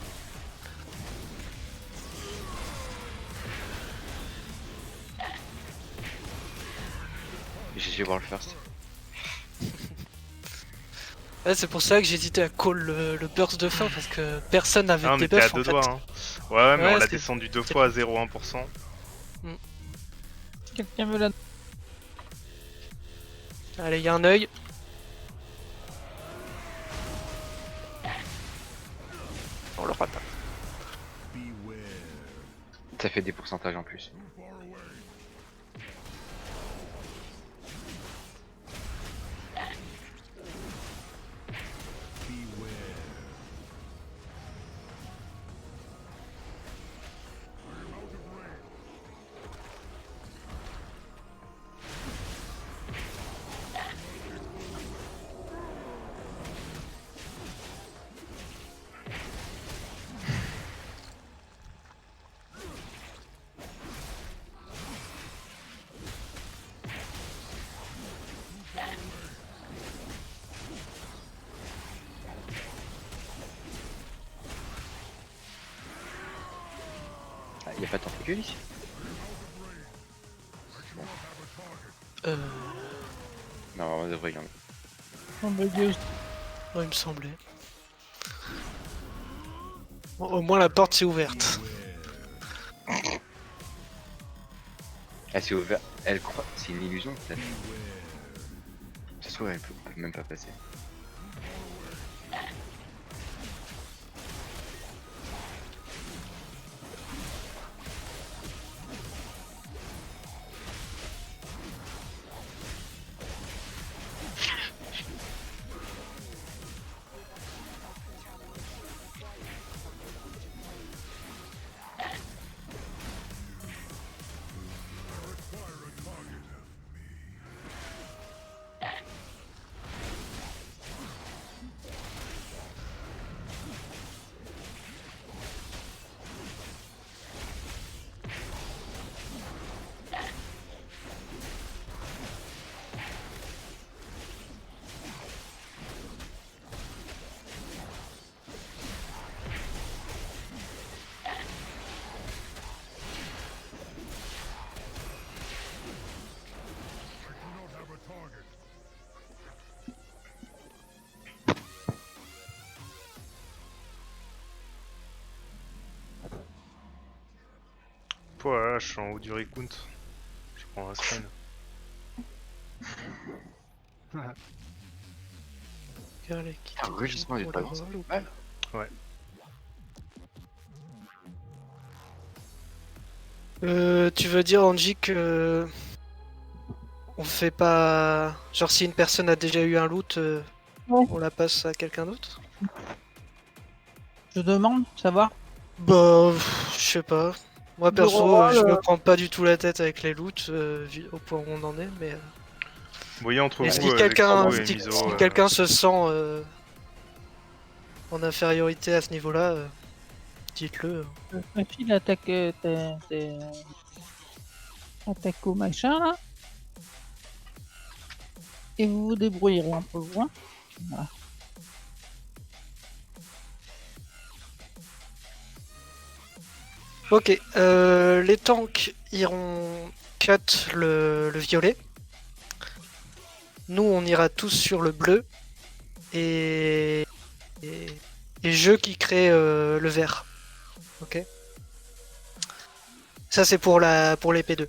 GG voir le first. Ouais, c'est pour ça que j'hésitais à call le burst de fin parce que personne n'avait Ah, de on était à debuff en deux fait. doigts. Hein. Ouais, mais Ouais, on l'a c'est- descendu 2 fois à 0,1%. Quelqu'un veut la... Allez, il y a un œil. On l'aura pas. Ça fait des pourcentages en plus. Ah, y a pas de tentacule ici? Non, on devrait y en avoir. Oh, bah, Dieu. Ouais, il me semblait. Bon, au moins la porte s'est ouverte. Elle s'est ouverte. Elle croit. C'est une illusion peut-être. Ça se trouve, elle peut même pas passer. Voilà, je suis en haut du recount. Je prends un screen. Enregistrement, il est pas grand, ça fait mal. Ouais. Tu veux dire Angie que on fait pas genre si une personne a déjà eu un loot, Ouais. on la passe à quelqu'un d'autre? Je demande, savoir. Bah, je sais pas. Moi perso, Bon, je me prends pas du tout la tête avec les loots au point où on en est, mais Vous voyez entre Et vous, si quelqu'un Lexo et si, Mizo, si quelqu'un se sent en infériorité à ce niveau-là, dites-le. File attaque, attaque au machin là. Et vous vous débrouillerez entre vous. Hein. Voilà. Ok, les tanks iront cut le violet. Nous, on ira tous sur le bleu. Et jeu qui crée le vert. Ok. Ça, c'est pour les P2.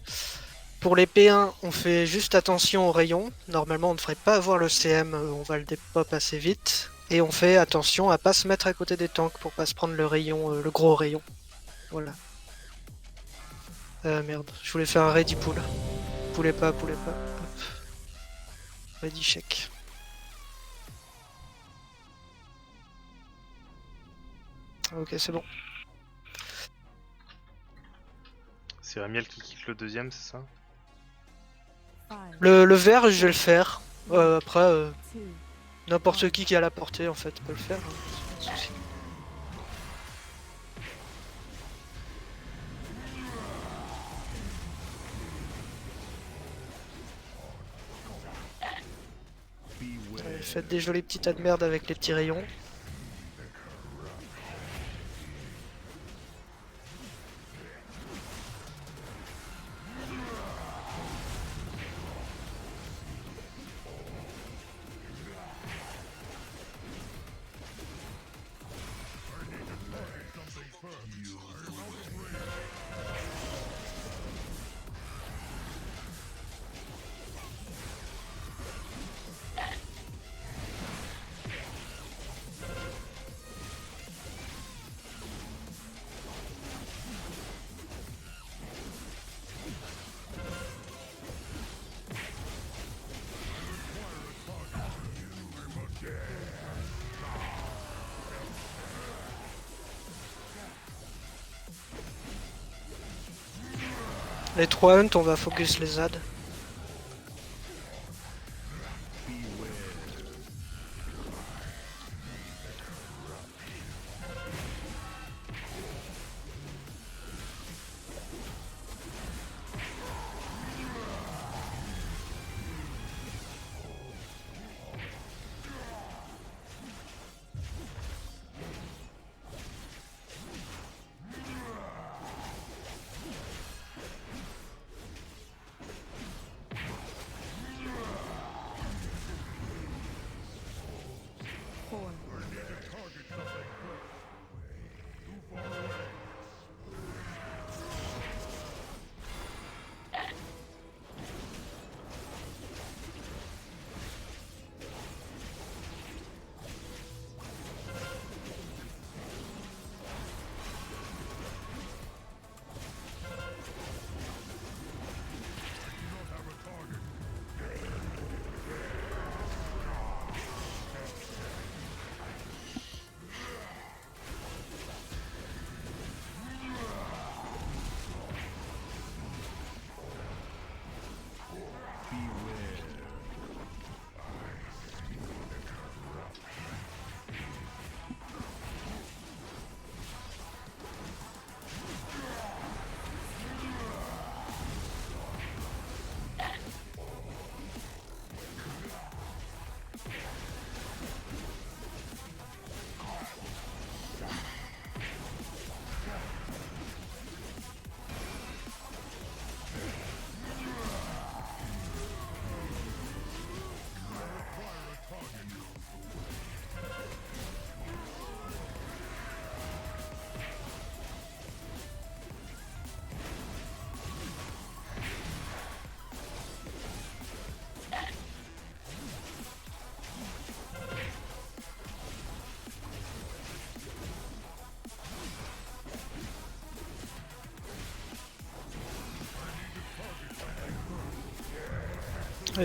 Pour les P1, on fait juste attention aux rayons. Normalement, on ne devrait pas avoir le CM, on va le dépop assez vite. Et on fait attention à pas se mettre à côté des tanks pour pas se prendre le rayon, le gros rayon. Voilà. Merde, je voulais faire un ready pull. Poulez pas. Hop. Ready check. Ok, c'est bon. c'est Ramiel qui quitte le deuxième, c'est ça? Le vert, je vais le faire. Après, 2, n'importe qui a la portée, en fait, peut le faire. Hein, pas de souci. Faites des jolis petits tas de merde avec les petits rayons. Les 3 hunt, on va focus les ZAD.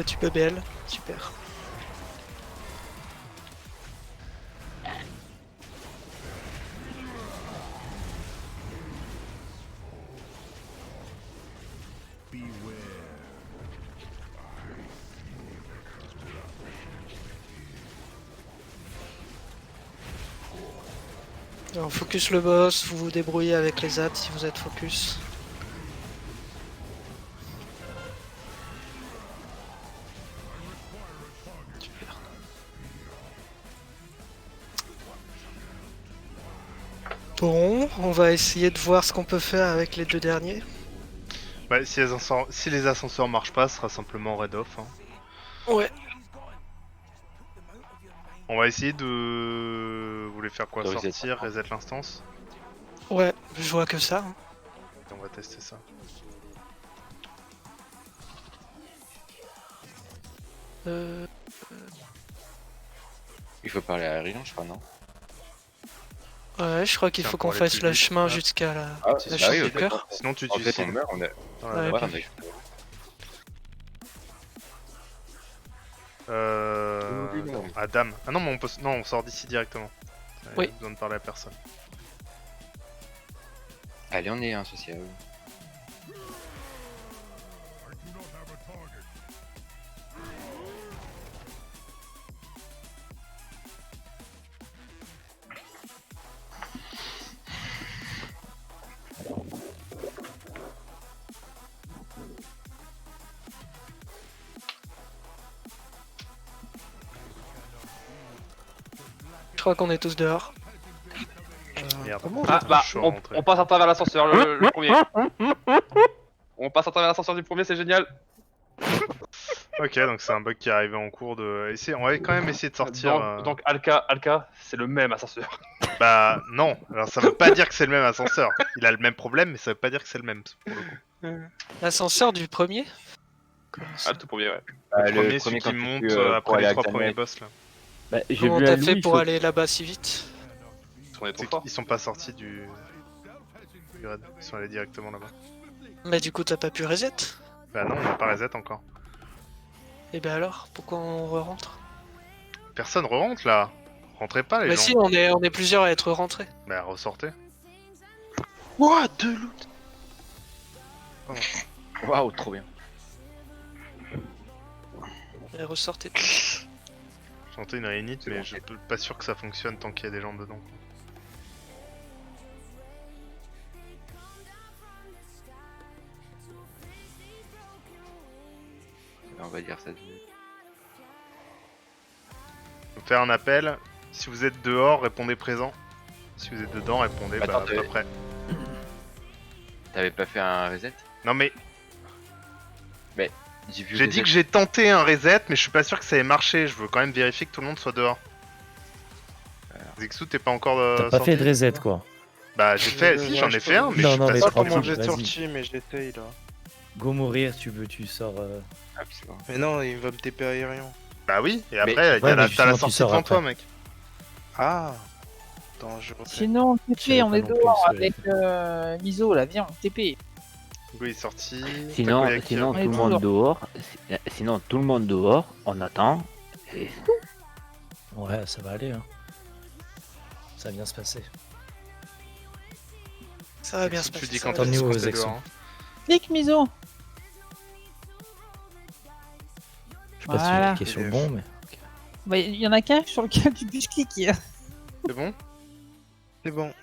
Tu peux BL, super. Alors, focus le boss, vous vous débrouillez avec les ZAD si vous êtes focus. Super. Bon, on va essayer de voir ce qu'on peut faire avec les 2 derniers. Bah, si les ascenseurs marchent pas, ce sera simplement raid off. Hein. Ouais. On va essayer de... Vous voulez faire quoi? De reset. Sortir, reset l'instance? Ouais, je vois que ça. Hein. On va tester ça. Euh, Il faut parler à Arion, je crois, non? Ouais, je crois qu'il Tiens, faut pour qu'on aller fasse plus le vite. chemin Ah. jusqu'à la... Ah, la bah chambre oui, du ok. cœur. Sinon tu te En fait, on suicides. meurt, on est... Ouais, Ouais, ok. on est... Non, Adam. Ah non, mais on sort d'ici directement. Oui. Pas besoin de parler à personne. Allez, on est insociable. Je crois qu'on est tous dehors. Merde. Ah bah, Je suis rentré. on passe à travers l'ascenseur, le premier. On passe à travers l'ascenseur du premier, c'est génial. Ok, donc c'est un bug qui est arrivé en cours de... On va quand même essayer de sortir... Donc Alka, c'est le même ascenseur. Bah non, alors ça veut pas dire que c'est le même ascenseur. Il a le même problème, mais ça veut pas dire que c'est le même, pour le coup. L'ascenseur du premier? Comment Ah, ça le tout premier, ouais. Le premier, celui quand qui tu monte peux, pour après aller les à 3 Granite. premiers boss là. Bah, j'ai Comment vu à t'as Lou, fait il pour faut- aller là-bas si vite? On est trop C'est fort. qu'ils sont pas sortis du raid. Ils sont allés directement là-bas. Mais du coup t'as pas pu reset? Bah non, on n'a pas reset encore. Et ben alors, pourquoi on re-rentre? Personne re-rentre là. Rentrez pas les Bah gens. si, on est plusieurs à être rentrés. Bah ressortez. Ouah, 2 loot. Waouh, trop bien. Et ressortez tous. Je sentais une réunite, C'est mais bon. je suis pas sûr que ça fonctionne tant qu'il y a des gens dedans. On va dire ça. Donc faire un appel. Si vous êtes dehors, répondez présent. Si vous êtes dedans, répondez Attends, à peu près. T'avais pas fait un reset? Non mais J'ai vu j'ai dit que j'ai tenté un reset, mais je suis pas sûr que ça ait marché. Je veux quand même vérifier que tout le monde soit dehors. Zexou, t'es pas encore T'as pas sorti fait de reset quoi. Bah j'ai fait, si j'en ai fait un, mais Non, je suis non, pas mais sûr Pas crois que comment plus, j'ai vas-y. sorti, mais j'essaye là. Go mourir, tu sors. Ah, c'est bon. Mais non, il va me TP aérien. Bah oui, et Mais- après, Ouais, t'as mais la justement, tu sortie sors devant toi, après. mec. Ah. Attends, je refais. Sinon, Je TP, savais on pas est non plus dehors ce que avec Miso là, viens, TP. Hugo est sorti. Sinon, Takoyaki, sinon on est tout le monde dehors. Sinon tout le monde dehors. On attend. Et Ouais, ça va aller. Hein. Ça va bien se passer. Ça va bien se Tu passer. dis ça quand va Tant bien est-ce se mieux qu'on aux est Zexou. dehors, hein. Clique Miso. Je sais pas Voilà. si tu es sur le bon, mais. Bah, il y en a qu'un sur lequel tu puisses cliquer. C'est bon? C'est bon.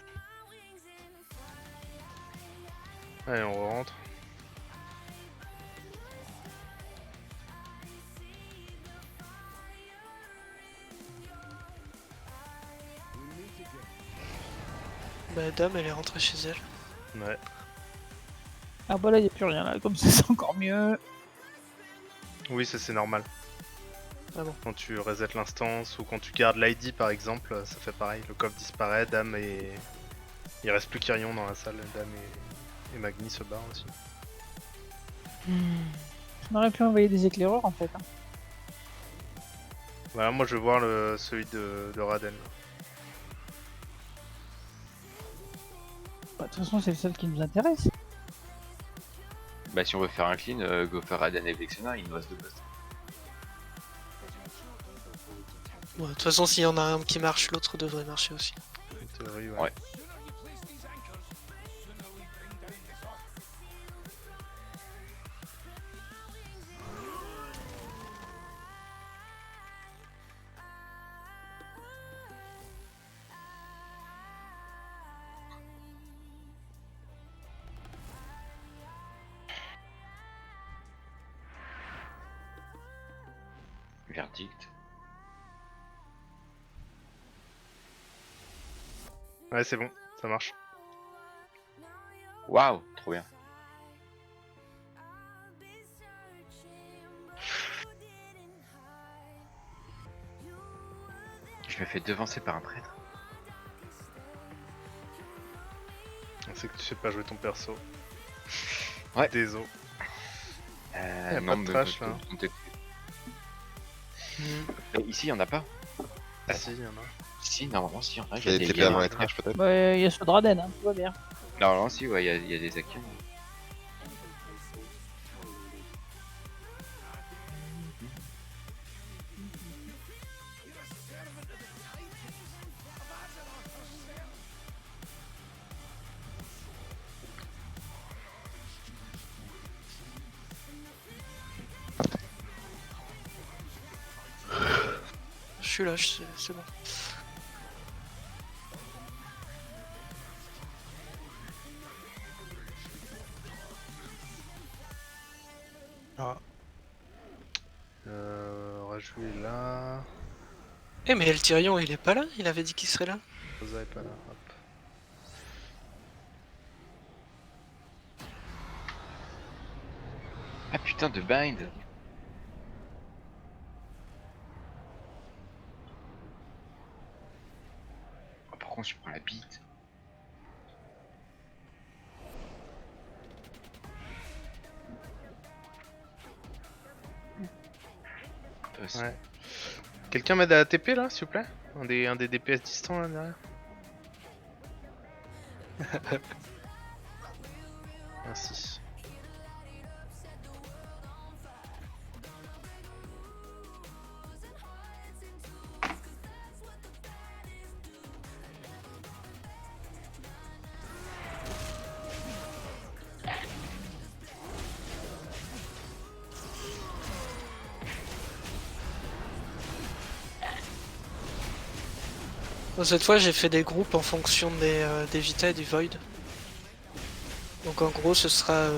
Allez, on rentre. Bah Dame, elle est rentrée chez elle. Ouais. Ah bah là, il n'y a plus rien là, comme ça c'est encore mieux. Oui, ça c'est normal. Ah bon. Quand tu resets l'instance ou quand tu gardes l'ID par exemple, ça fait pareil. Le coffre disparaît, Dame et... Il reste plus qu'Irion dans la salle, Dame et Magni se barrent aussi. On aurait pu envoyer des éclaireurs en fait. Hein. Voilà, moi je veux voir celui de Raden. Bah, de toute façon, c'est le seul qui nous intéresse. Bah, si on veut faire un clean, go faire Aden et Vexena, il nous reste 2 boss. Bon, de toute façon, s'il y en a un qui marche, l'autre devrait marcher aussi. En théorie, Ouais. Verdict. Ouais, c'est bon, ça marche. Waouh, trop bien. Je me fais devancer par un prêtre. C'est que tu sais pas jouer ton perso. Ouais. Désolé. Non, pas de mais trash, là. Mais ici, il y en a pas. Ah si, il y en a. Si, normalement, si, il y en a. Il y a des TP avant les trash peut-être. Bah, il y a ce Draden, hein, tout va bien. Normalement, si, ouais, il y a des Akiens. Je suis là, c'est bon. Ah, Raju est là. Eh mais El Tyrion il est pas là, il avait dit qu'il serait là. Rosa est pas là. Hop. Ah putain de bind. Oh, par contre, je prends la bite. Toi aussi. Ouais. Quelqu'un m'aide à TP là, s'il vous plaît? Un des DPS distants là derrière. Merci. Bon, cette fois j'ai fait des groupes en fonction des Vita et du Void. Donc en gros ce sera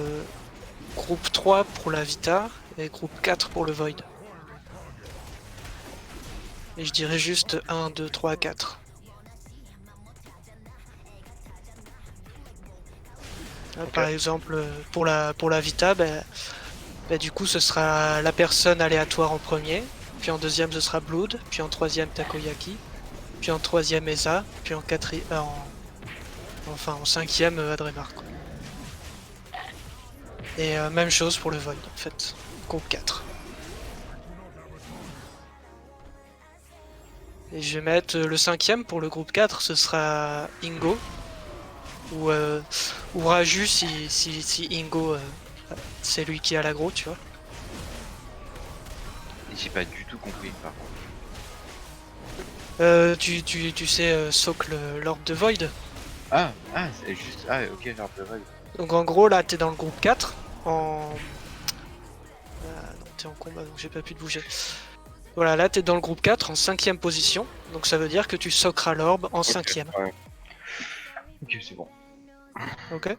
groupe 3 pour la Vita et groupe 4 pour le Void. Et je dirais juste 1, 2, 3, 4. Là, Ok. par exemple pour la Vita, du coup ce sera la personne aléatoire en premier, puis en deuxième ce sera Blood, puis en troisième Takoyaki, puis en troisième Eza, puis en quatrième, en cinquième Adremar, quoi. Et même chose pour le Void en fait, groupe 4. Et je vais mettre le cinquième pour le groupe 4, ce sera Ingo. Ou Raju si Ingo c'est lui qui a l'aggro, tu vois. J'ai pas du tout compris par contre. Tu sais Soak l'orbe de Void. Ah, c'est juste. Ah, ok, j'ai un peu vague. Donc en gros là t'es dans le groupe 4 en... non t'es en combat donc j'ai pas pu te bouger. Voilà, là t'es dans le groupe 4 en 5ème position. Donc ça veut dire que tu sockeras l'orbe en 5ème. Ouais. Ok, c'est bon. Ok.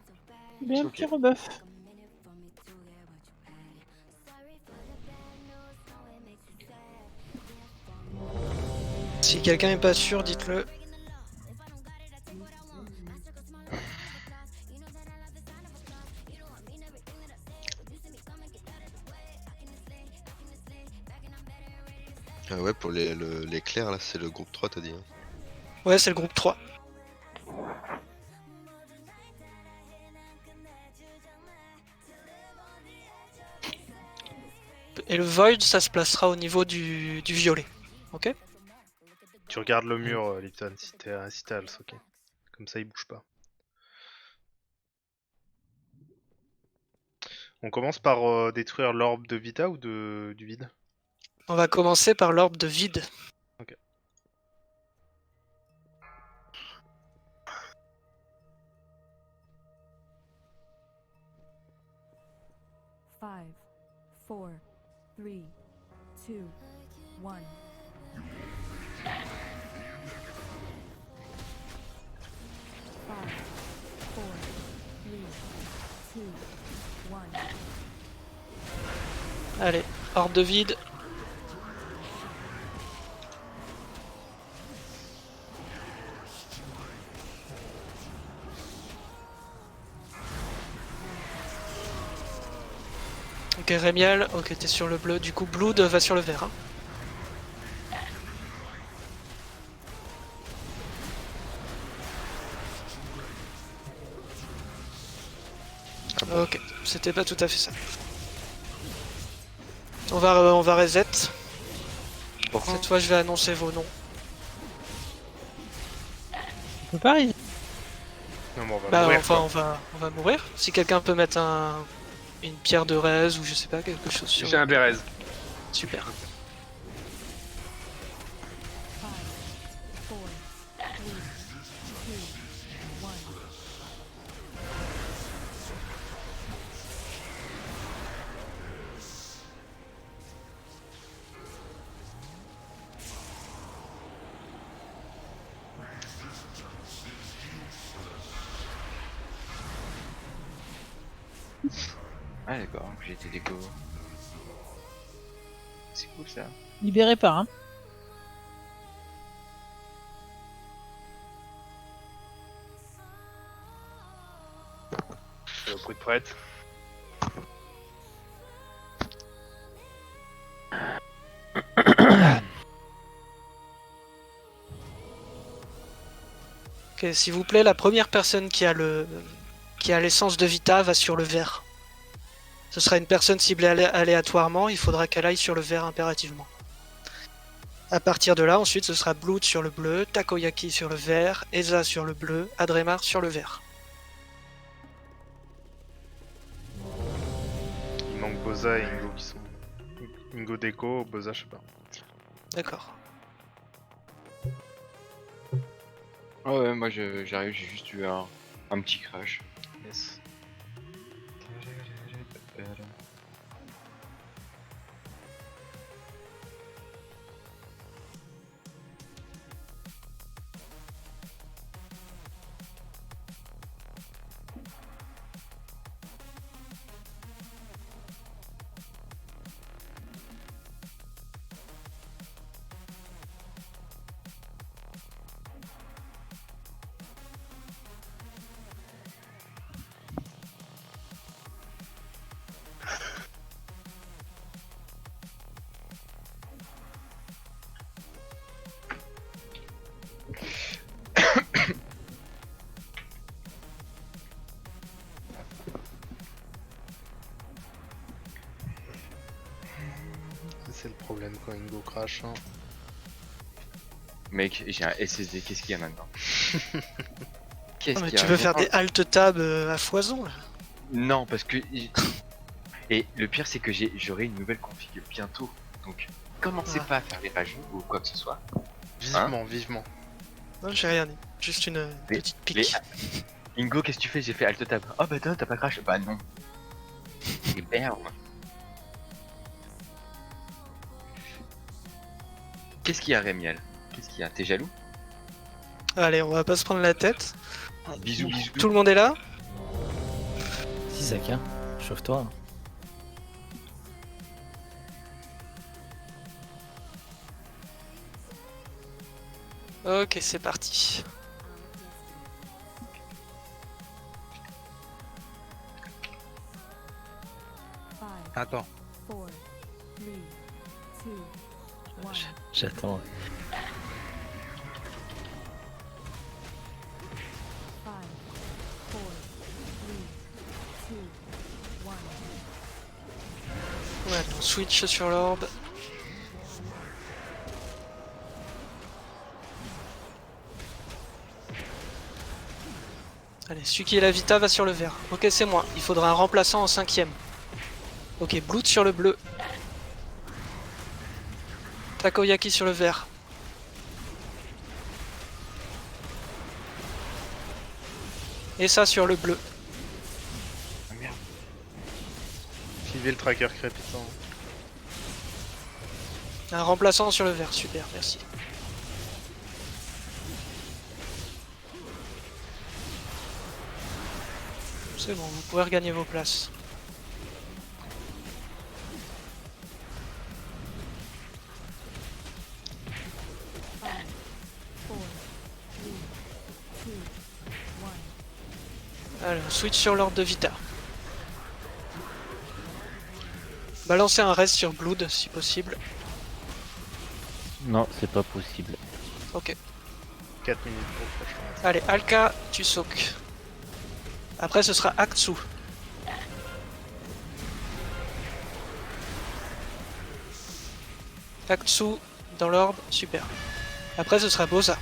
Bien, Ok. petit rebuff. Si quelqu'un est pas sûr, dites-le. Ouais, pour les clairs là, c'est le groupe 3 t'as dit. Hein. Ouais, c'est le groupe 3. Et le Void, ça se placera au niveau du violet. Ok? Tu regardes le mur, Lipton, si t'es à Als, ok. Comme ça, il bouge pas. On commence par détruire l'orbe de Vita ou du vide? On va commencer par l'orbe de vide. Ok. Five, four, three, two, one. Five, four, three, two, one. Allez, orbe de vide. Ok, Rémiel, ok, t'es sur le bleu. Du coup, Blood va sur le vert. Hein. Ok, c'était pas tout à fait ça. On va reset. Cette fois, je vais annoncer vos noms. On peut pas arriver. Non, mais on va Bah, mourir, enfin, quoi. on va mourir. Si quelqu'un peut mettre une pierre de raise ou je sais pas, quelque chose sur. J'ai un Bérez. Super. 5, 4, 3, 2, 1. Ah d'accord, j'ai été déco. C'est cool ça. Libéré par, hein. Au coup de prête. Ok, s'il vous plaît, la première personne qui a l'essence de Vita va sur le vert. Ce sera une personne ciblée aléatoirement, il faudra qu'elle aille sur le vert impérativement. À partir de là, ensuite, ce sera Blood sur le bleu, Takoyaki sur le vert, Eza sur le bleu, Adremar sur le vert. Il manque Boza et Ingo qui sont. Ingo déco, Boza, je sais pas. D'accord. Ah ouais, moi j'arrive, j'ai juste eu un petit crash. Yes. C'est le problème quand Ingo crash. Hein. Mec, j'ai un SSD, qu'est-ce qu'il y a maintenant? Ah, mais tu veux faire des alt tab à foison là? Non, parce que... Et le pire c'est que j'aurai une nouvelle config bientôt. Donc, commencez pas à faire les rageux ou quoi que ce soit. Vivement, vivement. Non, j'ai rien dit. Juste une petite pique. Ingo, qu'est-ce que tu fais? J'ai fait alt tab. Oh bah t'as pas crash? Bah non. Et merde. Qu'est-ce qu'il y a, Rémiel? Qu'est-ce qu'il y a? T'es jaloux? Allez, on va pas se prendre la tête. Bisous, bisous. Tout le monde est là? Isaac, hein, chauffe-toi. Ok, c'est parti. Attends. 4, 3, 2, 1. J'attends. 5, 4, 3, 2, 1. Ouais, on switch sur l'orbe. Allez, celui qui est la Vita va sur le vert. Ok, c'est moi. Il faudra un remplaçant en 5ème. Ok, Blood sur le bleu. Takoyaki sur le vert. Et ça sur le bleu. Ah merde. Suivez le tracker crépitant. Un remplaçant sur le vert, super, merci. C'est bon, vous pouvez regagner vos places. Allez, on switch sur l'ordre de Vita. Balancez un reste sur Blood si possible. Non, c'est pas possible. Ok. 4 minutes pour flash. Allez, Alka, tu soques. Après, ce sera Aktsu. Aktsu dans l'orbe, super. Après, ce sera Boza.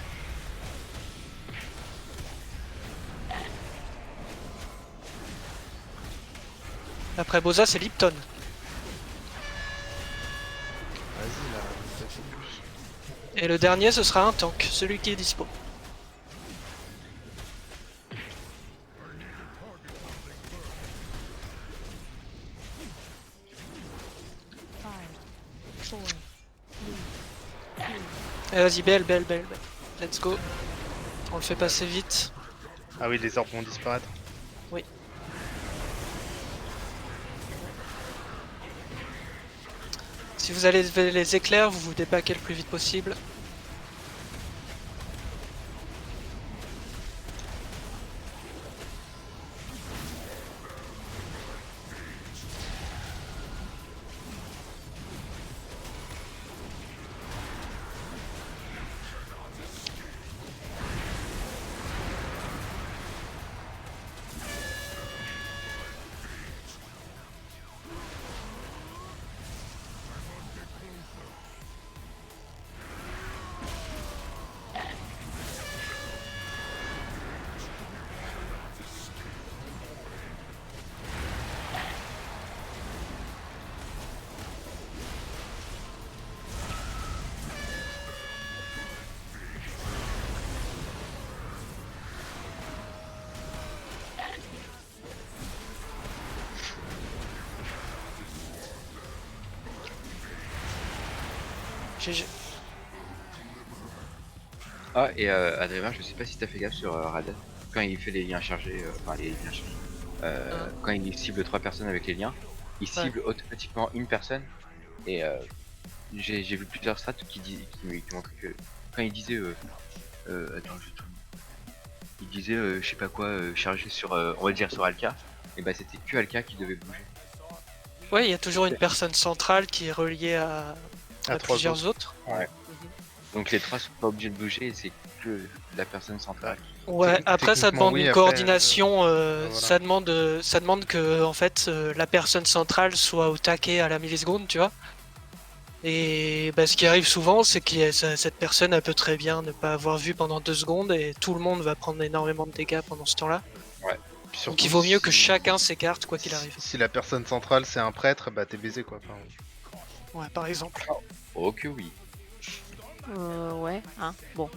Après Boza, c'est Lipton. Vas-y là, ça fait plus. Et le dernier, ce sera un tank, celui qui est dispo. Vas-y, belle. Let's go. On le fait passer vite. Ah oui, les orbes vont disparaître. Oui. Si vous allez les éclairs, vous vous dépaquez le plus vite possible. GG. Ah, et Adrien, je sais pas si t'as fait gaffe sur Radan. Quand il fait les liens chargés, enfin les liens chargés, quand il cible 3 personnes avec les liens, il cible automatiquement une personne. Et j'ai vu plusieurs strats qui montraient que quand il disait attends, il disait je sais pas quoi chargé sur on va dire sur Alka, et bah c'était que Alka qui devait bouger. Ouais, il y a toujours une personne centrale qui est reliée à plusieurs autres. Ouais. Donc les 3 sont pas obligés de bouger, c'est que la personne centrale. Ouais, après ça demande oui, une après, coordination, voilà. ça demande que en fait la personne centrale soit au taquet à la milliseconde, tu vois. Et bah, ce qui arrive souvent, c'est que cette personne elle peut très bien ne pas avoir vu pendant 2 secondes et tout le monde va prendre énormément de dégâts pendant ce temps-là. Ouais. Puis Donc surtout, il vaut mieux que si- chacun s'écarte quoi qu'il arrive. Si la personne centrale c'est un prêtre, bah t'es baisé quoi. Enfin, Ouais, par exemple. Oh que oui. Ouais, hein, bon.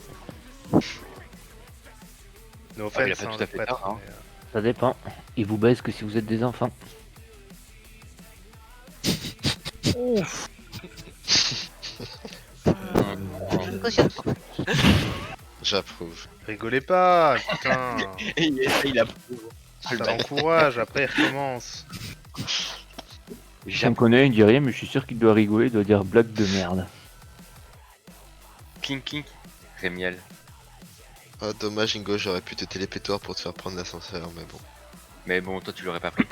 no Ah, il a offense, pas hein, tout le à fait prêtre, tort, hein. mais, Ça dépend. Ils vous baissent que si vous êtes des enfants. Je ne cautionne pas. J'approuve. Rigolez pas, putain. il a Ça l'encourage, après il recommence. Je me connais, il dit rien, mais je suis sûr qu'il doit rigoler, il doit dire blague de merde. Kink, Rémiel. Oh, dommage, Ingo, j'aurais pu te télépétoire pour te faire prendre l'ascenseur, mais bon. Mais bon, toi tu l'aurais pas pris.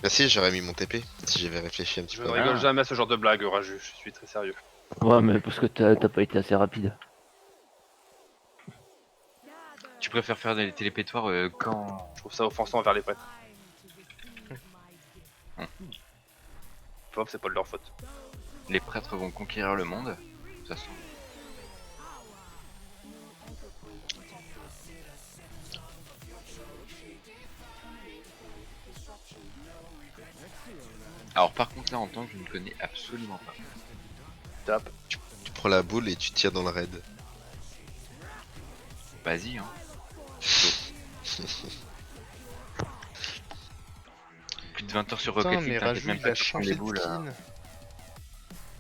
Bah si, j'aurais mis mon TP, si j'avais réfléchi un petit Je peu. ne rigole jamais à ce genre de blague, Raju, je suis très sérieux. Ouais, mais parce que t'as pas été assez rapide. Tu préfères faire des télépétoires quand... Je trouve ça offensant envers les prêtres. Hop, c'est pas de leur faute. Les prêtres vont conquérir le monde. De toute façon. Alors par contre là en tant que je ne connais absolument pas. Top. Tu prends la boule et tu tires dans le raid. Vas-y hein. Plus de 20 heures sur Putain, Rocket League, mais t'inquiète Raju même il pas a que je prends changé les de boules. skin.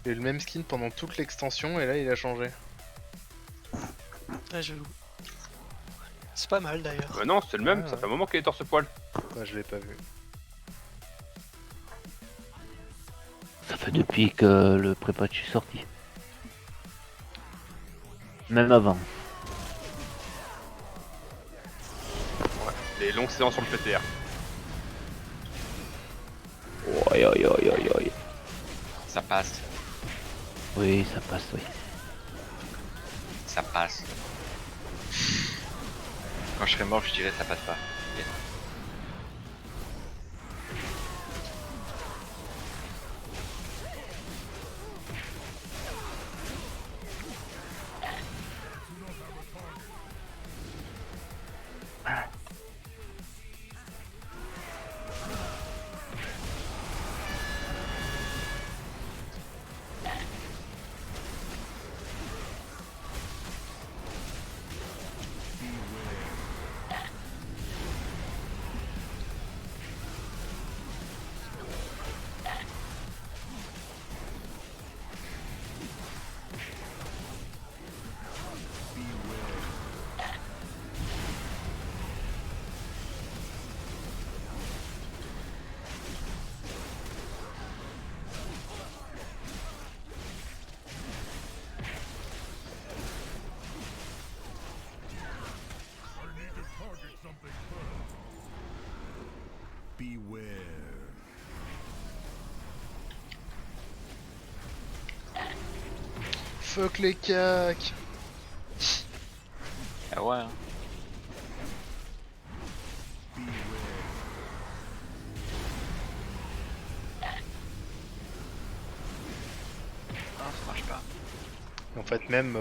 Il a eu le même skin pendant toute l'extension et là il a changé. Ouais, j'avoue. C'est pas mal d'ailleurs. Bah non, c'est le même, Ouais, ça ouais. fait un moment qu'il est torse-poil. Ouais, je l'ai pas vu. Ça fait depuis que le pré-patch est sorti. Même avant. Les longues séances sur le PTR. Oi, oi, oi, oi, oi. Ça passe. Oui, ça passe, oui. Ça passe. Quand je serai mort, je dirais ça passe pas. Ok. Fuck les cacs. Ah ouais. Hein. Ah, ça marche pas. En fait, même.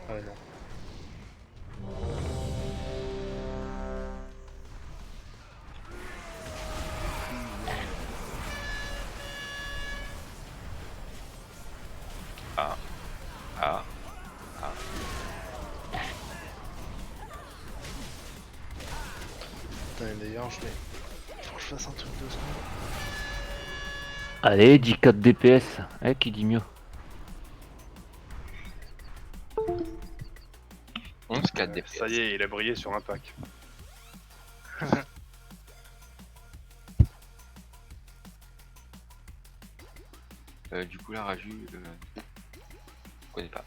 Ah non. Ah. Ah. Ah. Putain, et d'ailleurs, je vais. Faut que je fasse un truc de secondes. Allez, 10-4 DPS. Qui dit mieux? 11-4 DPS. Ça y est, il a brillé sur un pack. Du coup, la Raju, je connais pas.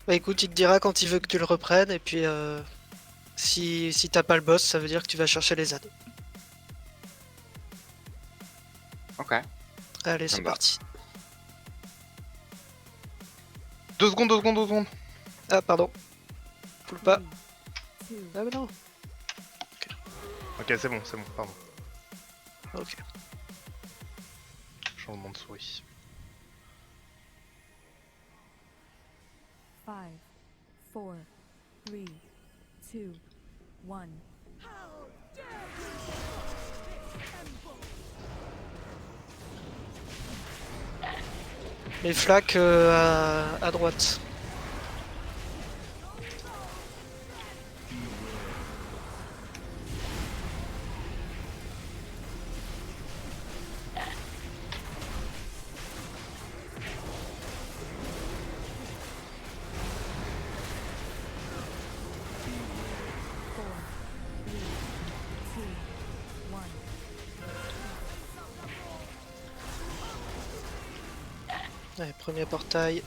Bah écoute, il te dira quand il veut que tu le reprennes, et puis si t'as pas le boss, ça veut dire que tu vas chercher les ZAD. Ok. Allez, Ça c'est me va. parti. 2 secondes, 2 secondes, 2 secondes. Ah, pardon. Poule pas. 2, Ah, mais non. Ok, c'est bon, pardon. Ok. Changement de souris. 5, 4, 3, 2, 1. Les flaques à droite. Allez, premier portail.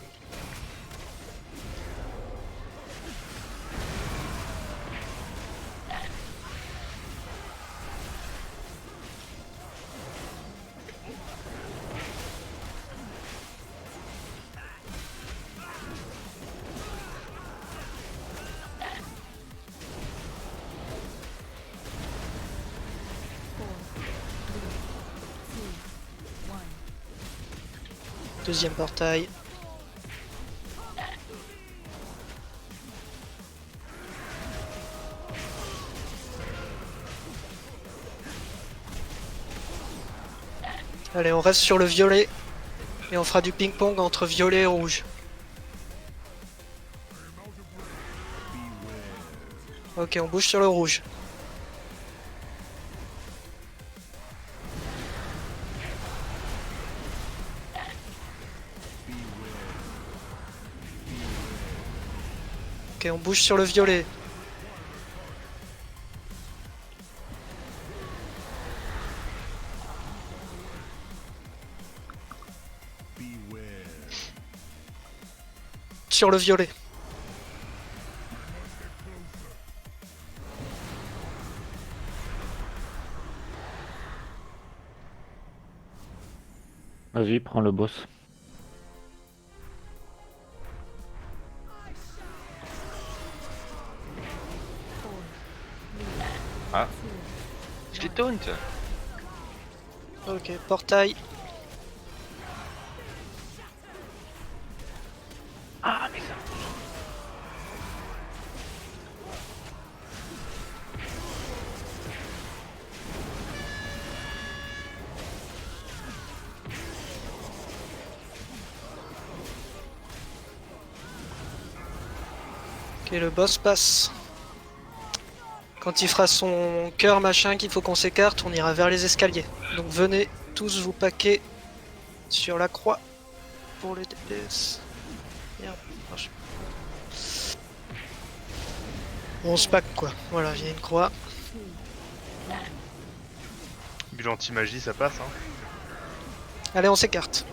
Deuxième portail. Allez, on reste sur le violet. Et on fera du ping-pong entre violet et rouge. Ok, on bouge sur le rouge. Ok, on bouge sur le violet. Sur le violet. Vas-y, prends le boss. Ah. Je les taunt. Ok, portail. Ah, mais ça. Ok, le boss passe. Quand il fera son cœur machin qu'il faut qu'on s'écarte, on ira vers les escaliers. Donc venez tous vous paquer sur la croix pour les DPS. Merde, marche pas. On se pack quoi. Voilà, il y a une croix. Bulle anti-magie, ça passe, hein. Allez, on s'écarte.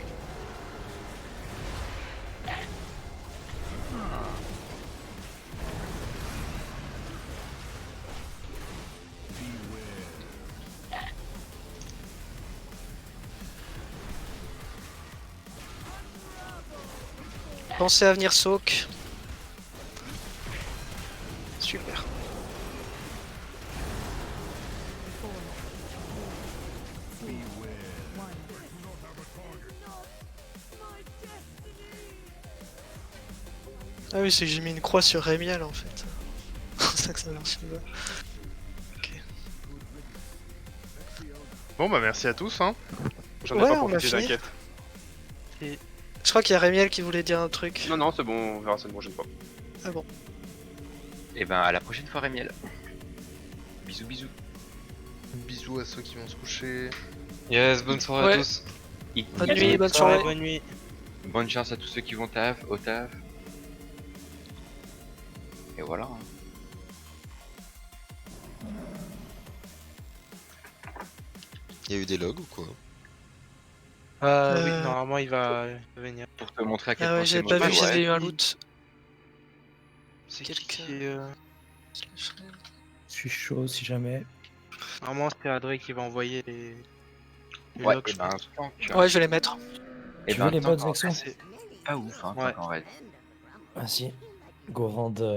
Pensez à venir soak. Super. Ah oui, c'est que j'ai mis une croix sur Rémiel en fait. C'est ça que ça marche pas. Bon bah merci à tous, hein. J'en ai Ouais, pas on a profité, fini. t'inquiète. Je crois qu'il y a Rémiel qui voulait dire un truc. Non, non, c'est bon, on verra ça une prochaine fois. Ah bon. Et ben à la prochaine fois, Rémiel. Bisous, bisous. Bisous à ceux qui vont se coucher. Yes, bonne soirée Ouais. à tous. Bonne nuit, bonne soirée. Bonne nuit. Bonne chance à tous ceux qui vont au taf. Et voilà. Hein. Il y a eu des logs ou quoi? Oui, normalement il va venir. Pour te montrer à quel Ah point ouais, c'est j'avais pas mauvais, vu que ouais. j'avais eu un loot. C'est Quelqu'un. qui Je suis chaud si jamais. Normalement c'est Adré qui va envoyer les Ouais, logs, et je ben pense. tant que. Ouais, je vais les mettre. Et Tu veux les tant mods, qu'en Vexo? vrai, c'est pas ouf, hein, tant Ouais. qu'en vrai. Vas-y. Go rend